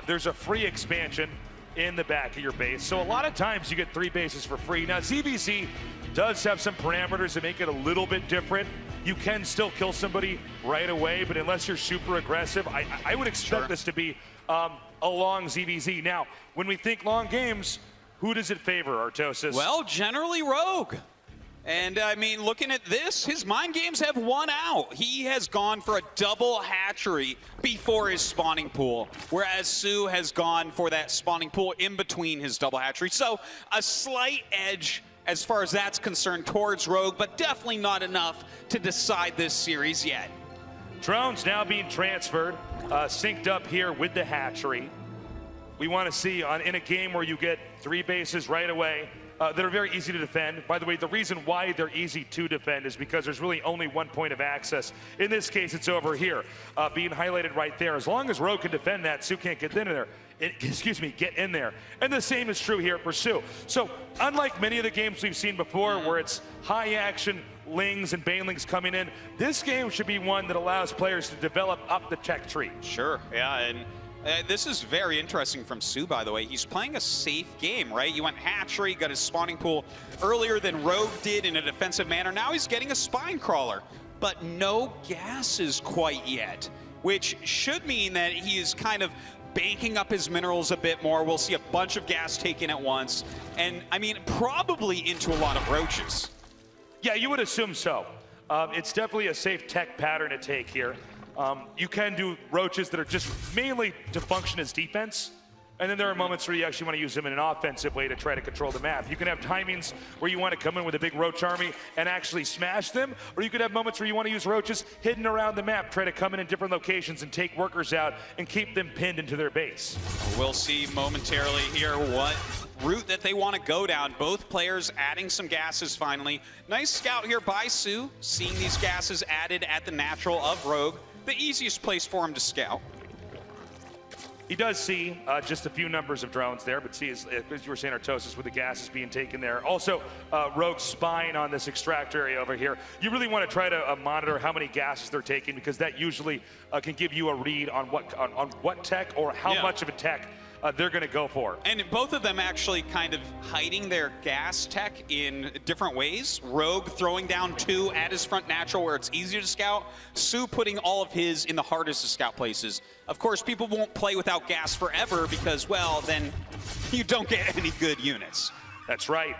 there's a free expansion in the back of your base. So a lot of times you get 3 bases for free. Now, ZVZ does have some parameters that make it a little bit different. You can still kill somebody right away, but unless you're super aggressive, I would expect this to be a long ZVZ. Now, when we think long games, who does it favor, Artosis? Well, generally Rogue. And I mean, looking at this, his mind games have won out. He has gone for a double hatchery before his spawning pool, whereas soO has gone for that spawning pool in between his double hatchery. So a slight edge as far as that's concerned towards Rogue, but definitely not enough to decide this series yet. Drones now being transferred, synced up here with the hatchery. We want to see in a game where you get 3 bases right away, that are very easy to defend. By the way, the reason why they're easy to defend is because there's really only one point of access. In this case, it's over here, being highlighted right there. As long as Rogue can defend that, soO can't get in there. Get in there. And the same is true here for soO. So, unlike many of the games we've seen before where it's high action, Lings and Banelings coming in, this game should be one that allows players to develop up the tech tree. Sure, yeah, and this is very interesting from soO, by the way. He's playing a safe game, right? You went hatchery, got his spawning pool earlier than Rogue did in a defensive manner. Now he's getting a spine crawler, but no gases quite yet, which should mean that he is kind of banking up his minerals a bit more. We'll see a bunch of gas taken at once, and I mean, probably into a lot of roaches. Yeah, you would assume so. It's definitely a safe tech pattern to take here. You can do roaches that are just mainly to function as defense, and then there are moments where you actually want to use them in an offensive way to try to control the map. You can have timings where you want to come in with a big roach army and actually smash them, or you could have moments where you want to use roaches hidden around the map, try to come in different locations and take workers out and keep them pinned into their base. We'll see momentarily here what route that they want to go down. Both players adding some gases finally. Nice scout here by soO, seeing these gases added at the natural of Rogue. The easiest place for him to scout. He does see just a few numbers of drones there, but see, as you were saying, Artosis, with the gases being taken there. Also, Rogue's spine on this extractor area over here. You really want to try to monitor how many gases they're taking, because that usually can give you a read on what tech or how much of a tech they're going to go for. And both of them actually kind of hiding their gas tech in different ways. Rogue throwing down 2 at his front natural where it's easier to scout. soO putting all of his in the hardest to scout places. Of course, people won't play without gas forever because, well, then you don't get any good units. That's right.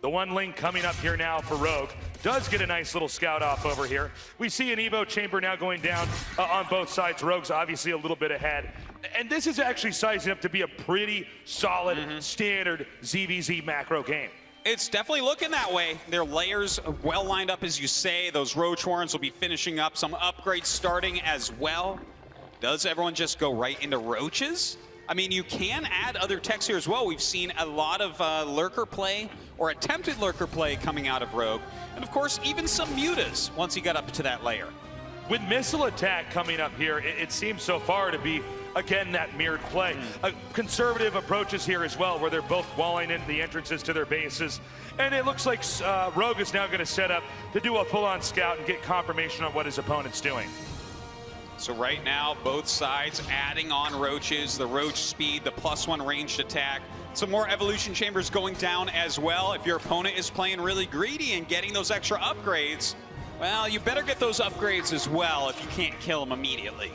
The one link coming up here now for Rogue. Does get a nice little scout off over here. We see an Evo chamber now going down on both sides. Rogue's obviously a little bit ahead. And this is actually sizing up to be a pretty solid, standard ZVZ macro game. It's definitely looking that way. Their layers well lined up, as you say. Those Roach Horns will be finishing up. Some upgrades starting as well. Does everyone just go right into Roaches? I mean, you can add other techs here as well. We've seen a lot of lurker play or attempted lurker play coming out of Rogue. And of course, even some mutas once he got up to that layer. With missile attack coming up here, it seems so far to be, again, that mirrored play. Conservative approaches here as well, where they're both walling into the entrances to their bases. And it looks like Rogue is now going to set up to do a full-on scout and get confirmation on what his opponent's doing. So right now, both sides adding on Roaches, the Roach speed, the +1 ranged attack. Some more evolution chambers going down as well. If your opponent is playing really greedy and getting those extra upgrades, well, you better get those upgrades as well if you can't kill them immediately.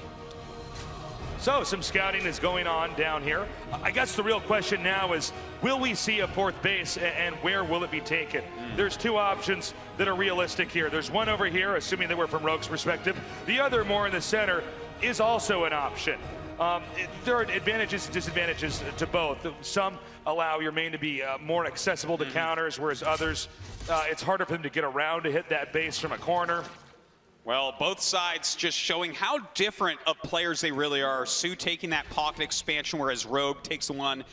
So some scouting is going on down here. I guess the real question now is, will we see a fourth base and where will it be taken? There's two options that are realistic here. There's one over here, assuming that we're from Rogue's perspective. The other, more in the center, is also an option. There are advantages and disadvantages to both. Some allow your main to be more accessible to counters, whereas others, it's harder for them to get around to hit that base from a corner. Well, both sides just showing how different of players they really are. soO taking that pocket expansion, whereas Rogue takes the one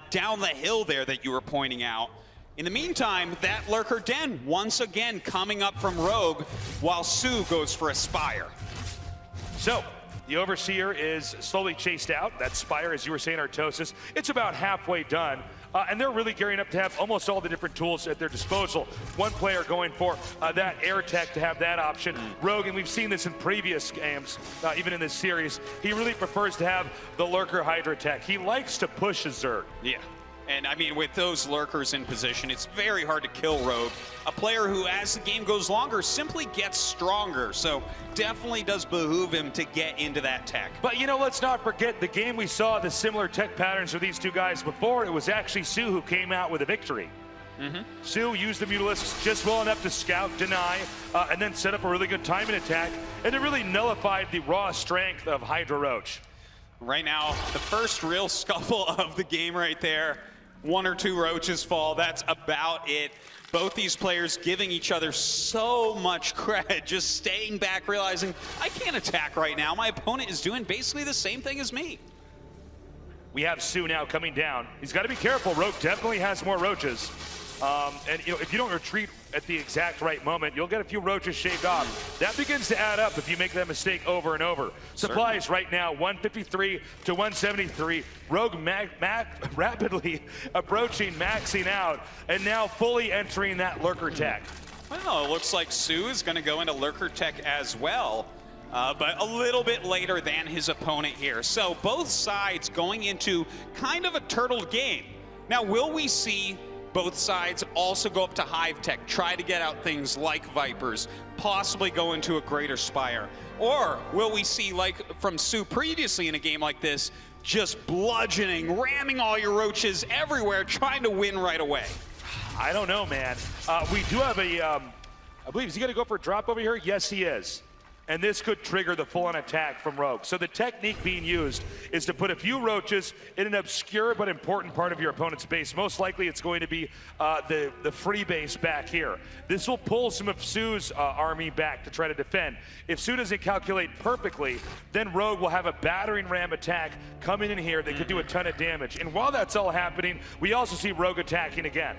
down the hill there that you were pointing out. In the meantime, that Lurker Den once again coming up from Rogue, while soO goes for a Spire. So, the Overseer is slowly chased out. That Spire, as you were saying, Artosis, it's about halfway done. And they're really gearing up to have almost all the different tools at their disposal. One player going for that air tech to have that option. Rogue, and we've seen this in previous games, even in this series, he really prefers to have the Lurker Hydra tech. He likes to push his Zerg. Yeah. And I mean, with those lurkers in position, it's very hard to kill Rogue. A player who, as the game goes longer, simply gets stronger. So definitely does behoove him to get into that tech. But you know, let's not forget the game we saw the similar tech patterns for these two guys before. It was actually soO who came out with a victory. soO used the Mutalisks just well enough to scout, deny, and then set up a really good timing attack. And it really nullified the raw strength of Hydra Roach. Right now, the first real scuffle of the game right there. One or two Roaches fall, that's about it. Both these players giving each other so much credit, just staying back, realizing, I can't attack right now. My opponent is doing basically the same thing as me. We have soO now coming down. He's got to be careful. Rogue definitely has more Roaches. And you know, if you don't retreat at the exact right moment, you'll get a few Roaches shaved off. That begins to add up if you make that mistake over and over. Supplies right now, 153 to 173. Rogue rapidly approaching maxing out, and now fully entering that Lurker tech. Well, it looks like soO is going to go into Lurker tech as well. But a little bit later than his opponent here. So both sides going into kind of a turtled game. Now, will we see both sides also go up to Hive Tech, try to get out things like Vipers, possibly go into a greater Spire? Or will we see, like from soO previously in a game like this, just bludgeoning, ramming all your Roaches everywhere, trying to win right away? I don't know, man. We do have a, I believe, is he going to go for a drop over here? Yes, he is. And this could trigger the full-on attack from Rogue. So the technique being used is to put a few Roaches in an obscure but important part of your opponent's base. Most likely it's going to be the free base back here. This will pull some of soO's army back to try to defend. If soO doesn't calculate perfectly, then Rogue will have a battering ram attack coming in here that could do a ton of damage. And while that's all happening, we also see Rogue attacking again.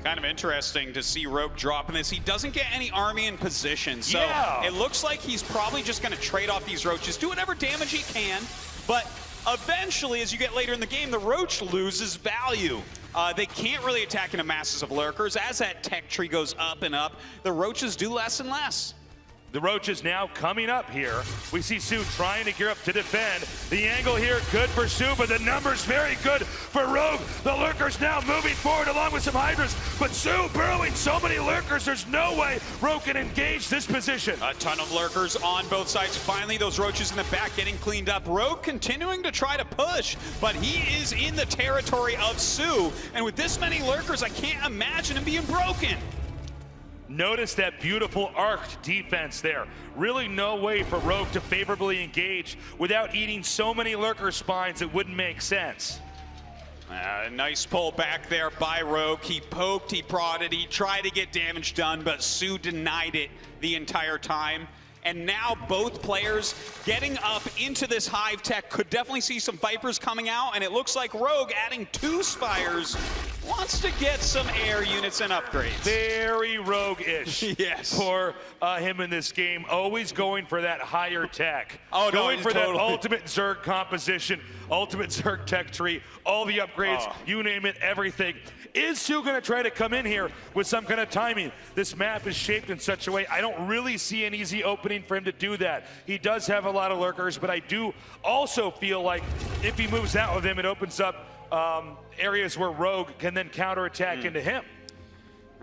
Kind of interesting to see Rogue dropping this. He doesn't get any army in position, so it looks like he's probably just going to trade off these Roaches, do whatever damage he can, but eventually, as you get later in the game, the Roach loses value. They can't really attack into masses of lurkers. As that tech tree goes up and up, the Roaches do less and less. The Roaches now coming up here. We see soO trying to gear up to defend. The angle here good for soO, but the numbers very good for Rogue. The Lurkers now moving forward along with some Hydras, but soO burrowing so many Lurkers, there's no way Rogue can engage this position. A ton of Lurkers on both sides. Finally, those Roaches in the back getting cleaned up. Rogue continuing to try to push, but he is in the territory of soO, and with this many Lurkers, I can't imagine him being broken. Notice that beautiful arced defense there. Really no way for Rogue to favorably engage without eating so many Lurker spines it wouldn't make sense. Nice pull back there by Rogue. He poked, he prodded, he tried to get damage done, but soO denied it the entire time. And now both players getting up into this Hive tech. Could definitely see some Vipers coming out, and it looks like Rogue adding 2 Spires wants to get some air units and upgrades. Very Rogue-ish yes. for him in this game. Always going for that higher tech. Oh, going no, for totally. that ultimate Zerg composition, ultimate Zerg tech tree, all the upgrades, you name it, everything. Is soO going to try to come in here with some kind of timing? This map is shaped in such a way, I don't really see an easy opening for him to do that. He does have a lot of Lurkers, but I do also feel like if he moves out with him, it opens up areas where Rogue can then counterattack into him.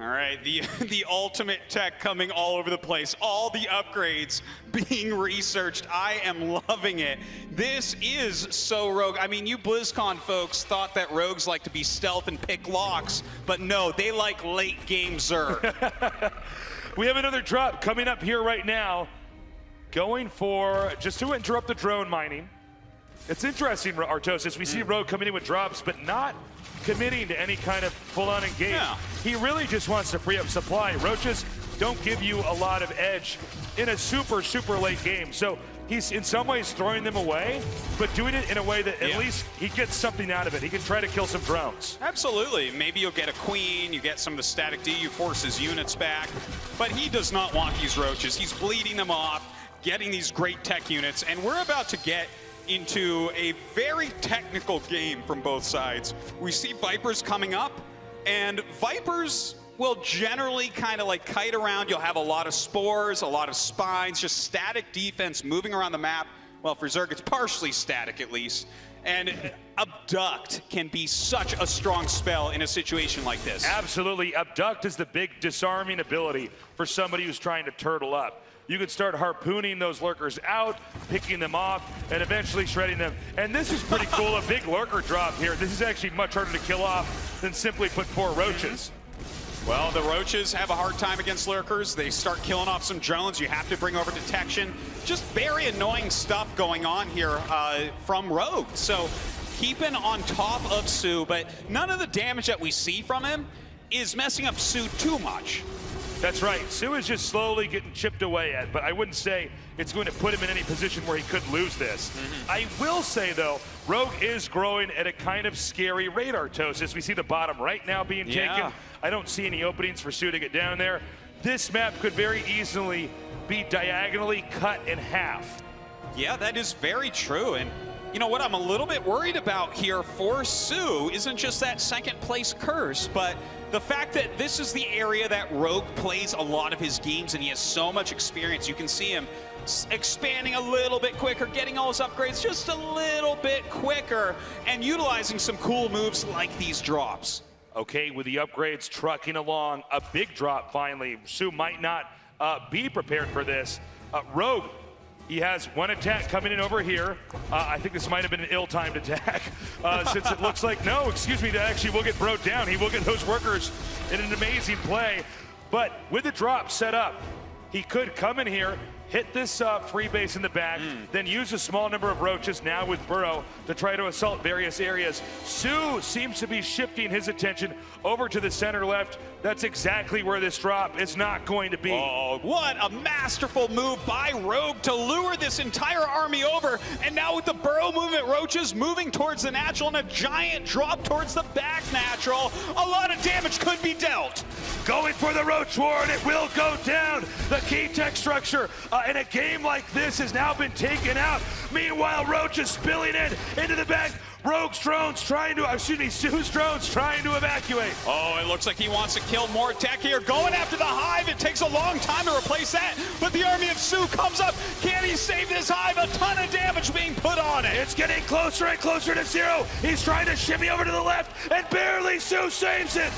All right, the ultimate tech coming all over the place. All the upgrades being researched. I am loving it. This is so Rogue. I mean, you BlizzCon folks thought that Rogues like to be stealth and pick locks, but no, they like late game Zerg. We have another drop coming up here right now. Going for, just to interrupt the drone mining. It's interesting, Artosis. We see Rogue coming in with drops, but not committing to any kind of full-on engage. Yeah. He really just wants to free up supply. Roaches don't give you a lot of edge in a super, super late game. So he's in some ways throwing them away, but doing it in a way that at least he gets something out of it. He can try to kill some drones. Absolutely. Maybe you'll get a queen, you get some of the static D, you force his units back, but he does not want these Roaches. He's bleeding them off, getting these great tech units, and we're about to get into a very technical game from both sides. We see Vipers coming up, and Vipers will generally kind of like kite around. You'll have a lot of spores, a lot of spines, just static defense moving around the map. Well, for Zerg, it's partially static at least. And Abduct can be such a strong spell in a situation like this. Absolutely. Abduct is the big disarming ability for somebody who's trying to turtle up. You could start harpooning those Lurkers out, picking them off, and eventually shredding them. And this is pretty cool, a big Lurker drop here. This is actually much harder to kill off than simply put 4 Roaches. Well, the Roaches have a hard time against Lurkers. They start killing off some drones. You have to bring over detection. Just very annoying stuff going on here from Rogue. So keeping on top of soO, but none of the damage that we see from him is messing up soO too much. That's right. soO is just slowly getting chipped away at, but I wouldn't say it's going to put him in any position where he could lose this. I will say, though, Rogue is growing at a kind of scary rate, Artosis. We see the bottom right now being taken. I don't see any openings for soO to get down there. This map could very easily be diagonally cut in half. Yeah, that is very true. And you know what I'm a little bit worried about here for soO isn't just that second place curse, but the fact that this is the area that Rogue plays a lot of his games and he has so much experience. You can see him expanding a little bit quicker, getting all his upgrades just a little bit quicker, and utilizing some cool moves like these drops. Okay, with the upgrades trucking along, a big drop finally. soO might not be prepared for this. Rogue, he has one attack coming in over here. I think this might have been an ill-timed attack since it looks like, no, excuse me, that actually will get broke down. He will get those workers in an amazing play. But with the drop set up, he could come in here, hit this free base in the back, then use a small number of Roaches now with Burrow to try to assault various areas. soO seems to be shifting his attention over to the center left. That's exactly where this drop is not going to be. Oh, what a masterful move by Rogue to lure this entire army over. And now with the Burrow movement, Roaches moving towards the natural and a giant drop towards the back natural. A lot of damage could be dealt. Going for the Roach War, and it will go down. The key tech structure in a game like this has now been taken out. Meanwhile, Roach is spilling into the back. Rogue's drone's trying to, soO's drone's trying to evacuate. Oh, it looks like he wants to kill more tech here. Going after the Hive. It takes a long time to replace that, but the army of soO comes up. Can he save this Hive? A ton of damage being put on it. It's getting closer and closer to zero. He's trying to shimmy over to the left, and barely soO saves it.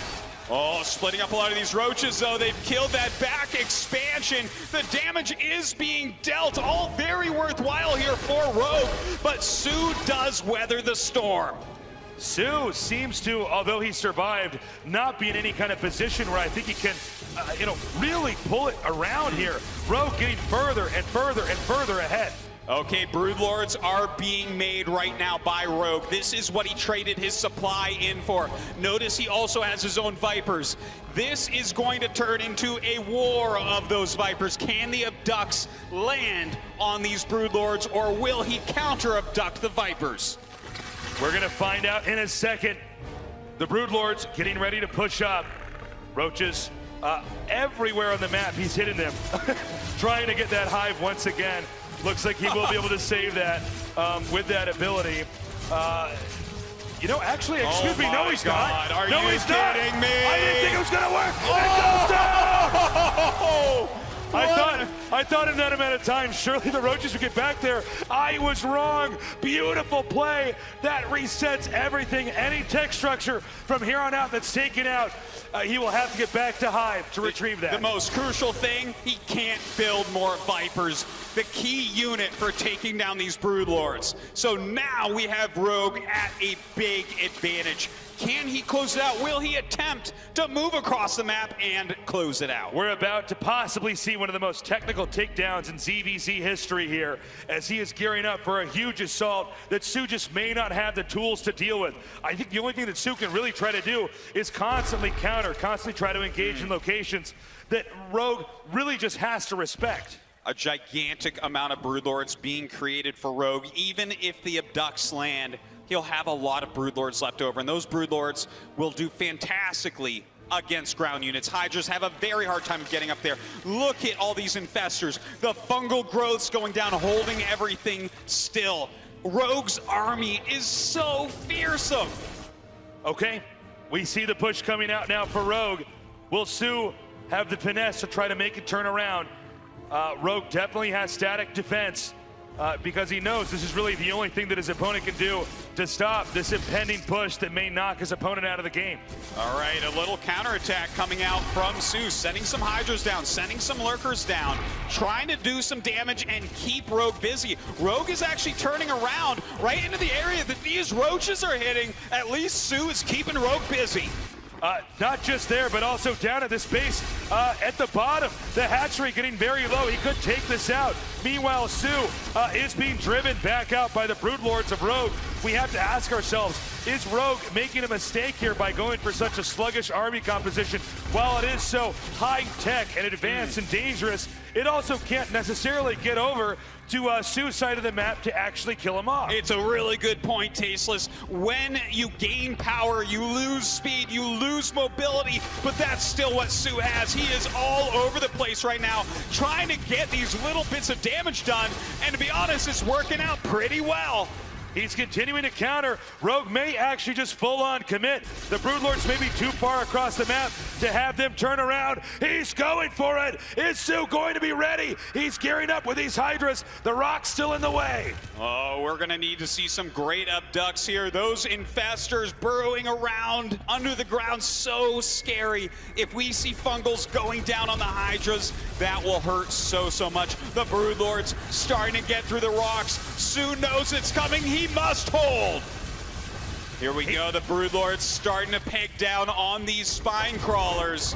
Oh, splitting up a lot of these roaches, though. They've killed that back expansion. The damage is being dealt. All very worthwhile here for Rogue, but soO does weather the storm. soO seems to, although he survived, not be in any kind of position where I think he can, really pull it around here. Rogue getting further and further and further ahead. Okay, Broodlords are being made right now by Rogue. This is what he traded his supply in for. Notice he also has his own Vipers. This is going to turn into a war of those Vipers. Can the Abducts land on these Broodlords, or will he counter-abduct the Vipers? We're gonna find out in a second. The Broodlords getting ready to push up. Roaches everywhere on the map, he's hitting them. Trying to get that Hive once again. Looks like he will be able to save that with that ability. Actually, excuse me, no he's not. Are no, you he's kidding not. me? I didn't think it was gonna work. It goes down. I thought in that amount of time, surely the Roaches would get back there. I was wrong. Beautiful play. That resets everything. Any tech structure from here on out that's taken out, he will have to get back to Hive to retrieve that. The most crucial thing, he can't build more Vipers. The key unit for taking down these Broodlords. So now we have Rogue at a big advantage. Can he close it out? Will he attempt to move across the map and close it out? We're about to possibly see one of the most technical takedowns in ZVZ history here, as he is gearing up for a huge assault that soO just may not have the tools to deal with. I think the only thing that soO can really try to do is constantly counter, constantly try to engage in locations that Rogue really just has to respect. A gigantic amount of Broodlords being created for Rogue. Even if the Abducts land, he'll have a lot of Broodlords left over, and those Broodlords will do fantastically against ground units. Hydras have a very hard time getting up there. Look at all these infestors. The fungal growths going down, holding everything still. Rogue's army is so fearsome. Okay, we see the push coming out now for Rogue. Will soO have the finesse to try to make it turn around? Rogue definitely has static defense because he knows this is really the only thing that his opponent can do to stop this impending push that may knock his opponent out of the game. All right, a little counterattack coming out from soO, sending some Hydras down, sending some Lurkers down, trying to do some damage and keep Rogue busy. Rogue is actually turning around right into the area that these Roaches are hitting. At least soO is keeping Rogue busy. Not just there, but also down at this base at the bottom. The hatchery getting very low. He could take this out. Meanwhile, soO is being driven back out by the Broodlords of Rogue. We have to ask ourselves, is Rogue making a mistake here by going for such a sluggish army composition? While it is so high-tech and advanced and dangerous, it also can't necessarily get over to soO's side of the map to actually kill him off. It's a really good point, Tasteless. When you gain power, you lose speed, you lose mobility, but that's still what soO has. He is all over the place right now, trying to get these little bits of damage done, and to be honest, it's working out pretty well. He's continuing to counter. Rogue may actually just full-on commit. The Broodlords may be too far across the map to have them turn around. He's going for it. Is soO going to be ready? He's gearing up with these Hydras. The rock's still in the way. Oh, we're gonna need to see some great Abducts here. Those infestors burrowing around under the ground, so scary. If we see Fungals going down on the Hydras, that will hurt so much. The Broodlords starting to get through the rocks. soO knows it's coming. He must hold. Here we go. The Broodlords starting to peg down on these spine crawlers.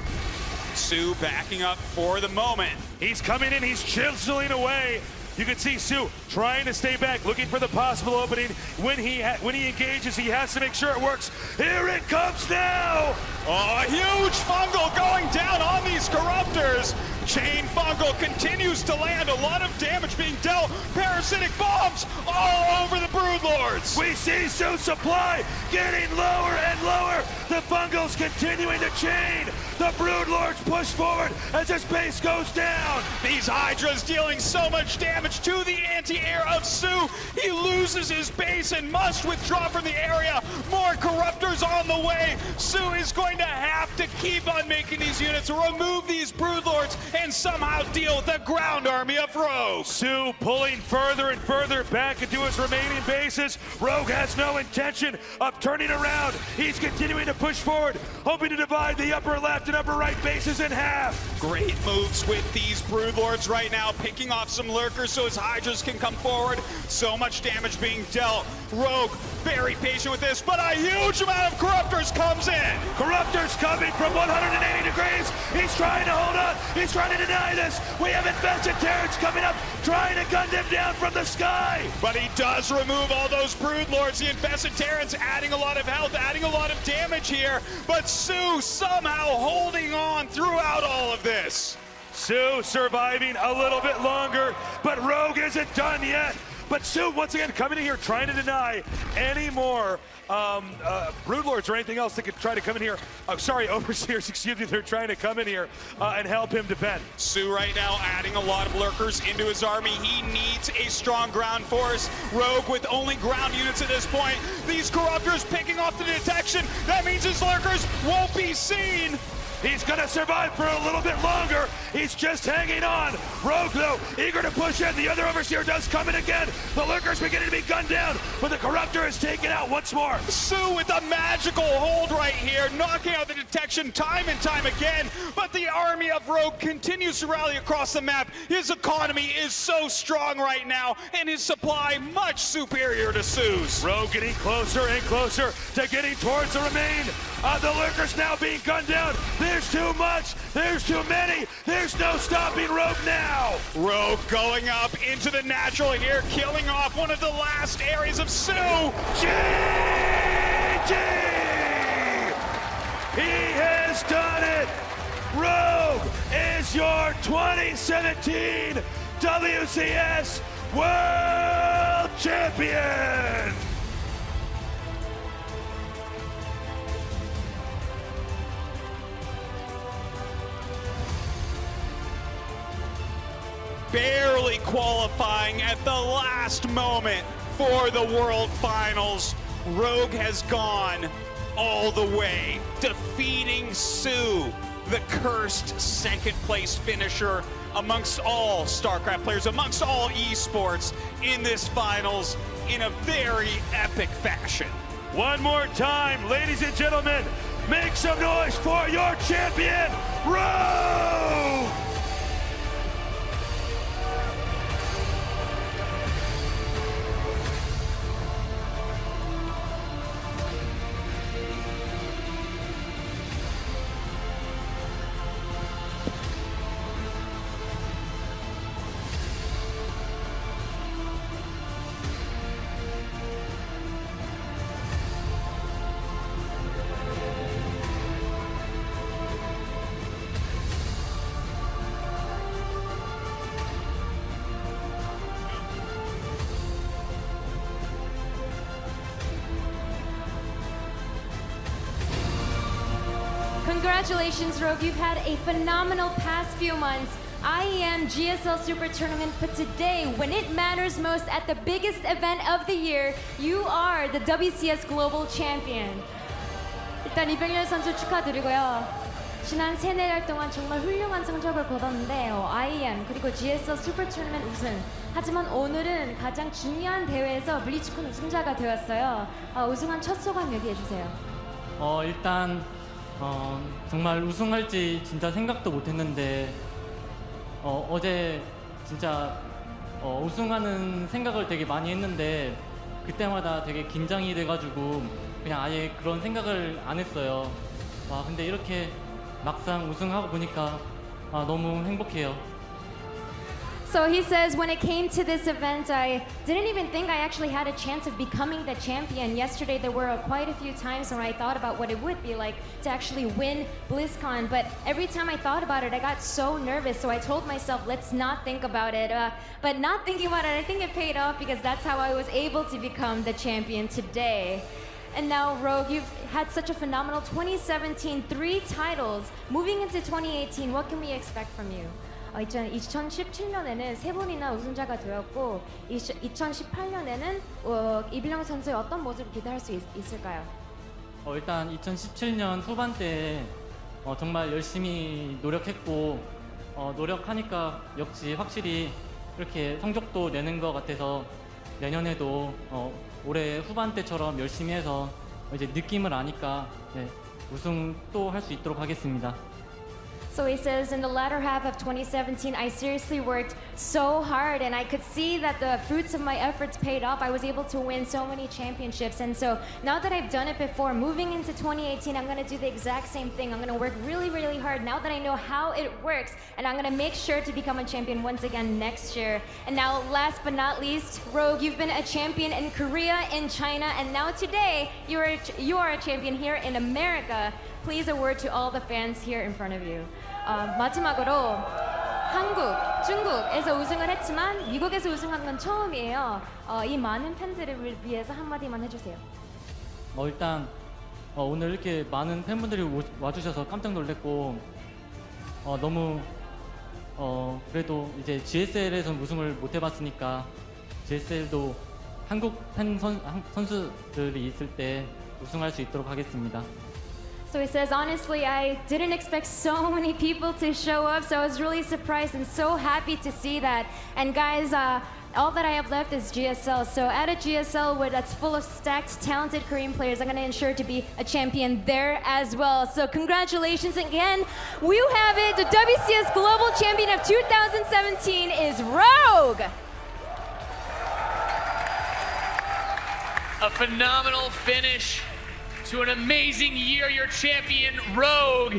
soO backing up for the moment. He's coming in. He's chiseling away. You can see soO trying to stay back, looking for the possible opening. When he engages, he has to make sure it works. Here it comes now! Oh, a huge fungal going down on these Corruptors, Chain Fungal continues to land. A lot of damage being dealt. Parasitic bombs all over the Broodlords. We see soO supply getting lower and lower. The Fungals continuing to chain. The Broodlords push forward as his base goes down. These Hydras dealing so much damage to the anti-air of soO. He loses his base and must withdraw from the area. More Corruptors on the way. soO is going to have to keep on making these units, remove these Broodlords, and somehow deal with the ground army of Rogue. soO pulling further and further back into his remaining bases. Rogue has no intention of turning around. He's continuing to push forward, hoping to divide the upper left and upper right bases in half. Great moves with these Broodlords right now, picking off some lurkers so his Hydras can come forward. So much damage being dealt. Rogue very patient with this, but a huge amount of Corruptors comes in. Corruptors coming from 180 degrees. He's trying to hold on. He's trying to deny this. We have infested Terrans coming up, trying to gun them down from the sky. But he does remove all those Broodlords. The infested Terrans adding a lot of health, adding a lot of damage here. But soO somehow holding on throughout all of this. soO surviving a little bit longer, but Rogue isn't done yet. But soO, once again, coming in here trying to deny any more Broodlords or anything else that could try to come in here. Sorry, Overseers, excuse me, they're trying to come in here and help him defend. soO right now adding a lot of lurkers into his army. He needs a strong ground force. Rogue with only ground units at this point. These Corruptors picking off the detection. That means his lurkers won't be seen. He's gonna survive for a little bit longer. He's just hanging on. Rogue, though, eager to push in. The other Overseer does come in again. The Lurker's beginning to be gunned down, but the Corruptor is taken out once more. soO with a magical hold right here, knocking out the detection time and time again. But the army of Rogue continues to rally across the map. His economy is so strong right now, and his supply much superior to soO's. Rogue getting closer and closer to getting towards the remain. The Lurkers now being gunned down. There's too much. There's too many. There's no stopping Rogue now. Rogue going up into the natural here, killing off one of the last areas of soO. GG! He has done it. Rogue is your 2017 WCS World Champion. Barely qualifying at the last moment for the World Finals. Rogue has gone all the way, defeating soO, the cursed second place finisher amongst all StarCraft players, amongst all esports in this finals in a very epic fashion. One more time, ladies and gentlemen, make some noise for your champion, Rogue! Congratulations, Rogue. You've had a phenomenal past few months. IEM GSL Super Tournament, but today, when it matters most at the biggest event of the year, you are the WCS Global Champion. 일단 이병렬 선수 축하드리고요. 지난 3-4달 동안 정말 훌륭한 성적을 거뒀는데요. IEM 그리고 GSL 슈퍼 토너먼트 우승. 하지만 오늘은 가장 중요한 대회에서 블리츠콘 우승자가 되었어요. 우승한 첫 소감 얘기해 주세요. 일단 정말 우승할지 진짜 생각도 못했는데 어제 진짜 우승하는 생각을 되게 많이 했는데 그때마다 되게 긴장이 돼가지고 그냥 아예 그런 생각을 안 했어요. 와, 근데 이렇게 막상 우승하고 보니까 너무 행복해요. So he says, when it came to this event, I didn't even think I actually had a chance of becoming the champion. Yesterday, there were quite a few times when I thought about what it would be like to actually win BlizzCon. But every time I thought about it, I got so nervous. So I told myself, let's not think about it. But not thinking about it, I think it paid off because that's how I was able to become the champion today. And now, Rogue, you've had such a phenomenal 2017, 3 titles. Moving into 2018, what can we expect from you? 2017년에는 3번이나 우승자가 되었고 2018년에는 이블랑 선수의 어떤 모습을 기대할 수 있을까요? 일단 2017년 후반때 정말 열심히 노력했고 노력하니까 역시 확실히 그렇게 성적도 내는 것 같아서 내년에도 올해 후반때처럼 열심히 해서 이제 느낌을 아니까 우승 또 할 수 있도록 하겠습니다. So he says, in the latter half of 2017, I seriously worked so hard and I could see that the fruits of my efforts paid off. I was able to win so many championships. And so now that I've done it before, moving into 2018, I'm going to do the exact same thing. I'm going to work really, really hard now that I know how it works. And I'm going to make sure to become a champion once again next year. And now, last but not least, Rogue, you've been a champion in Korea, in China, and now today, you are a champion here in America. Please a word to all the fans here in front of you. 마지막으로 한국, 중국에서 우승을 했지만 미국에서 우승한 건 처음이에요. 이 많은 팬들을 위해서 한마디만 해주세요. 일단 오늘 이렇게 많은 팬분들이 와주셔서 깜짝 놀랐고 너무 그래도 이제 GSL에서 우승을 못 해봤으니까 GSL도 한국 팬 선수들이 있을 때 우승할 수 있도록 하겠습니다. So he says, honestly, I didn't expect so many people to show up, so I was really surprised and so happy to see that. And guys, all that I have left is GSL. So at a GSL that's full of stacked, talented Korean players, I'm going to ensure to be a champion there as well. So congratulations again. You have it. The WCS Global Champion of 2017 is Rogue. A phenomenal finish to an amazing year. Your champion, Rogue.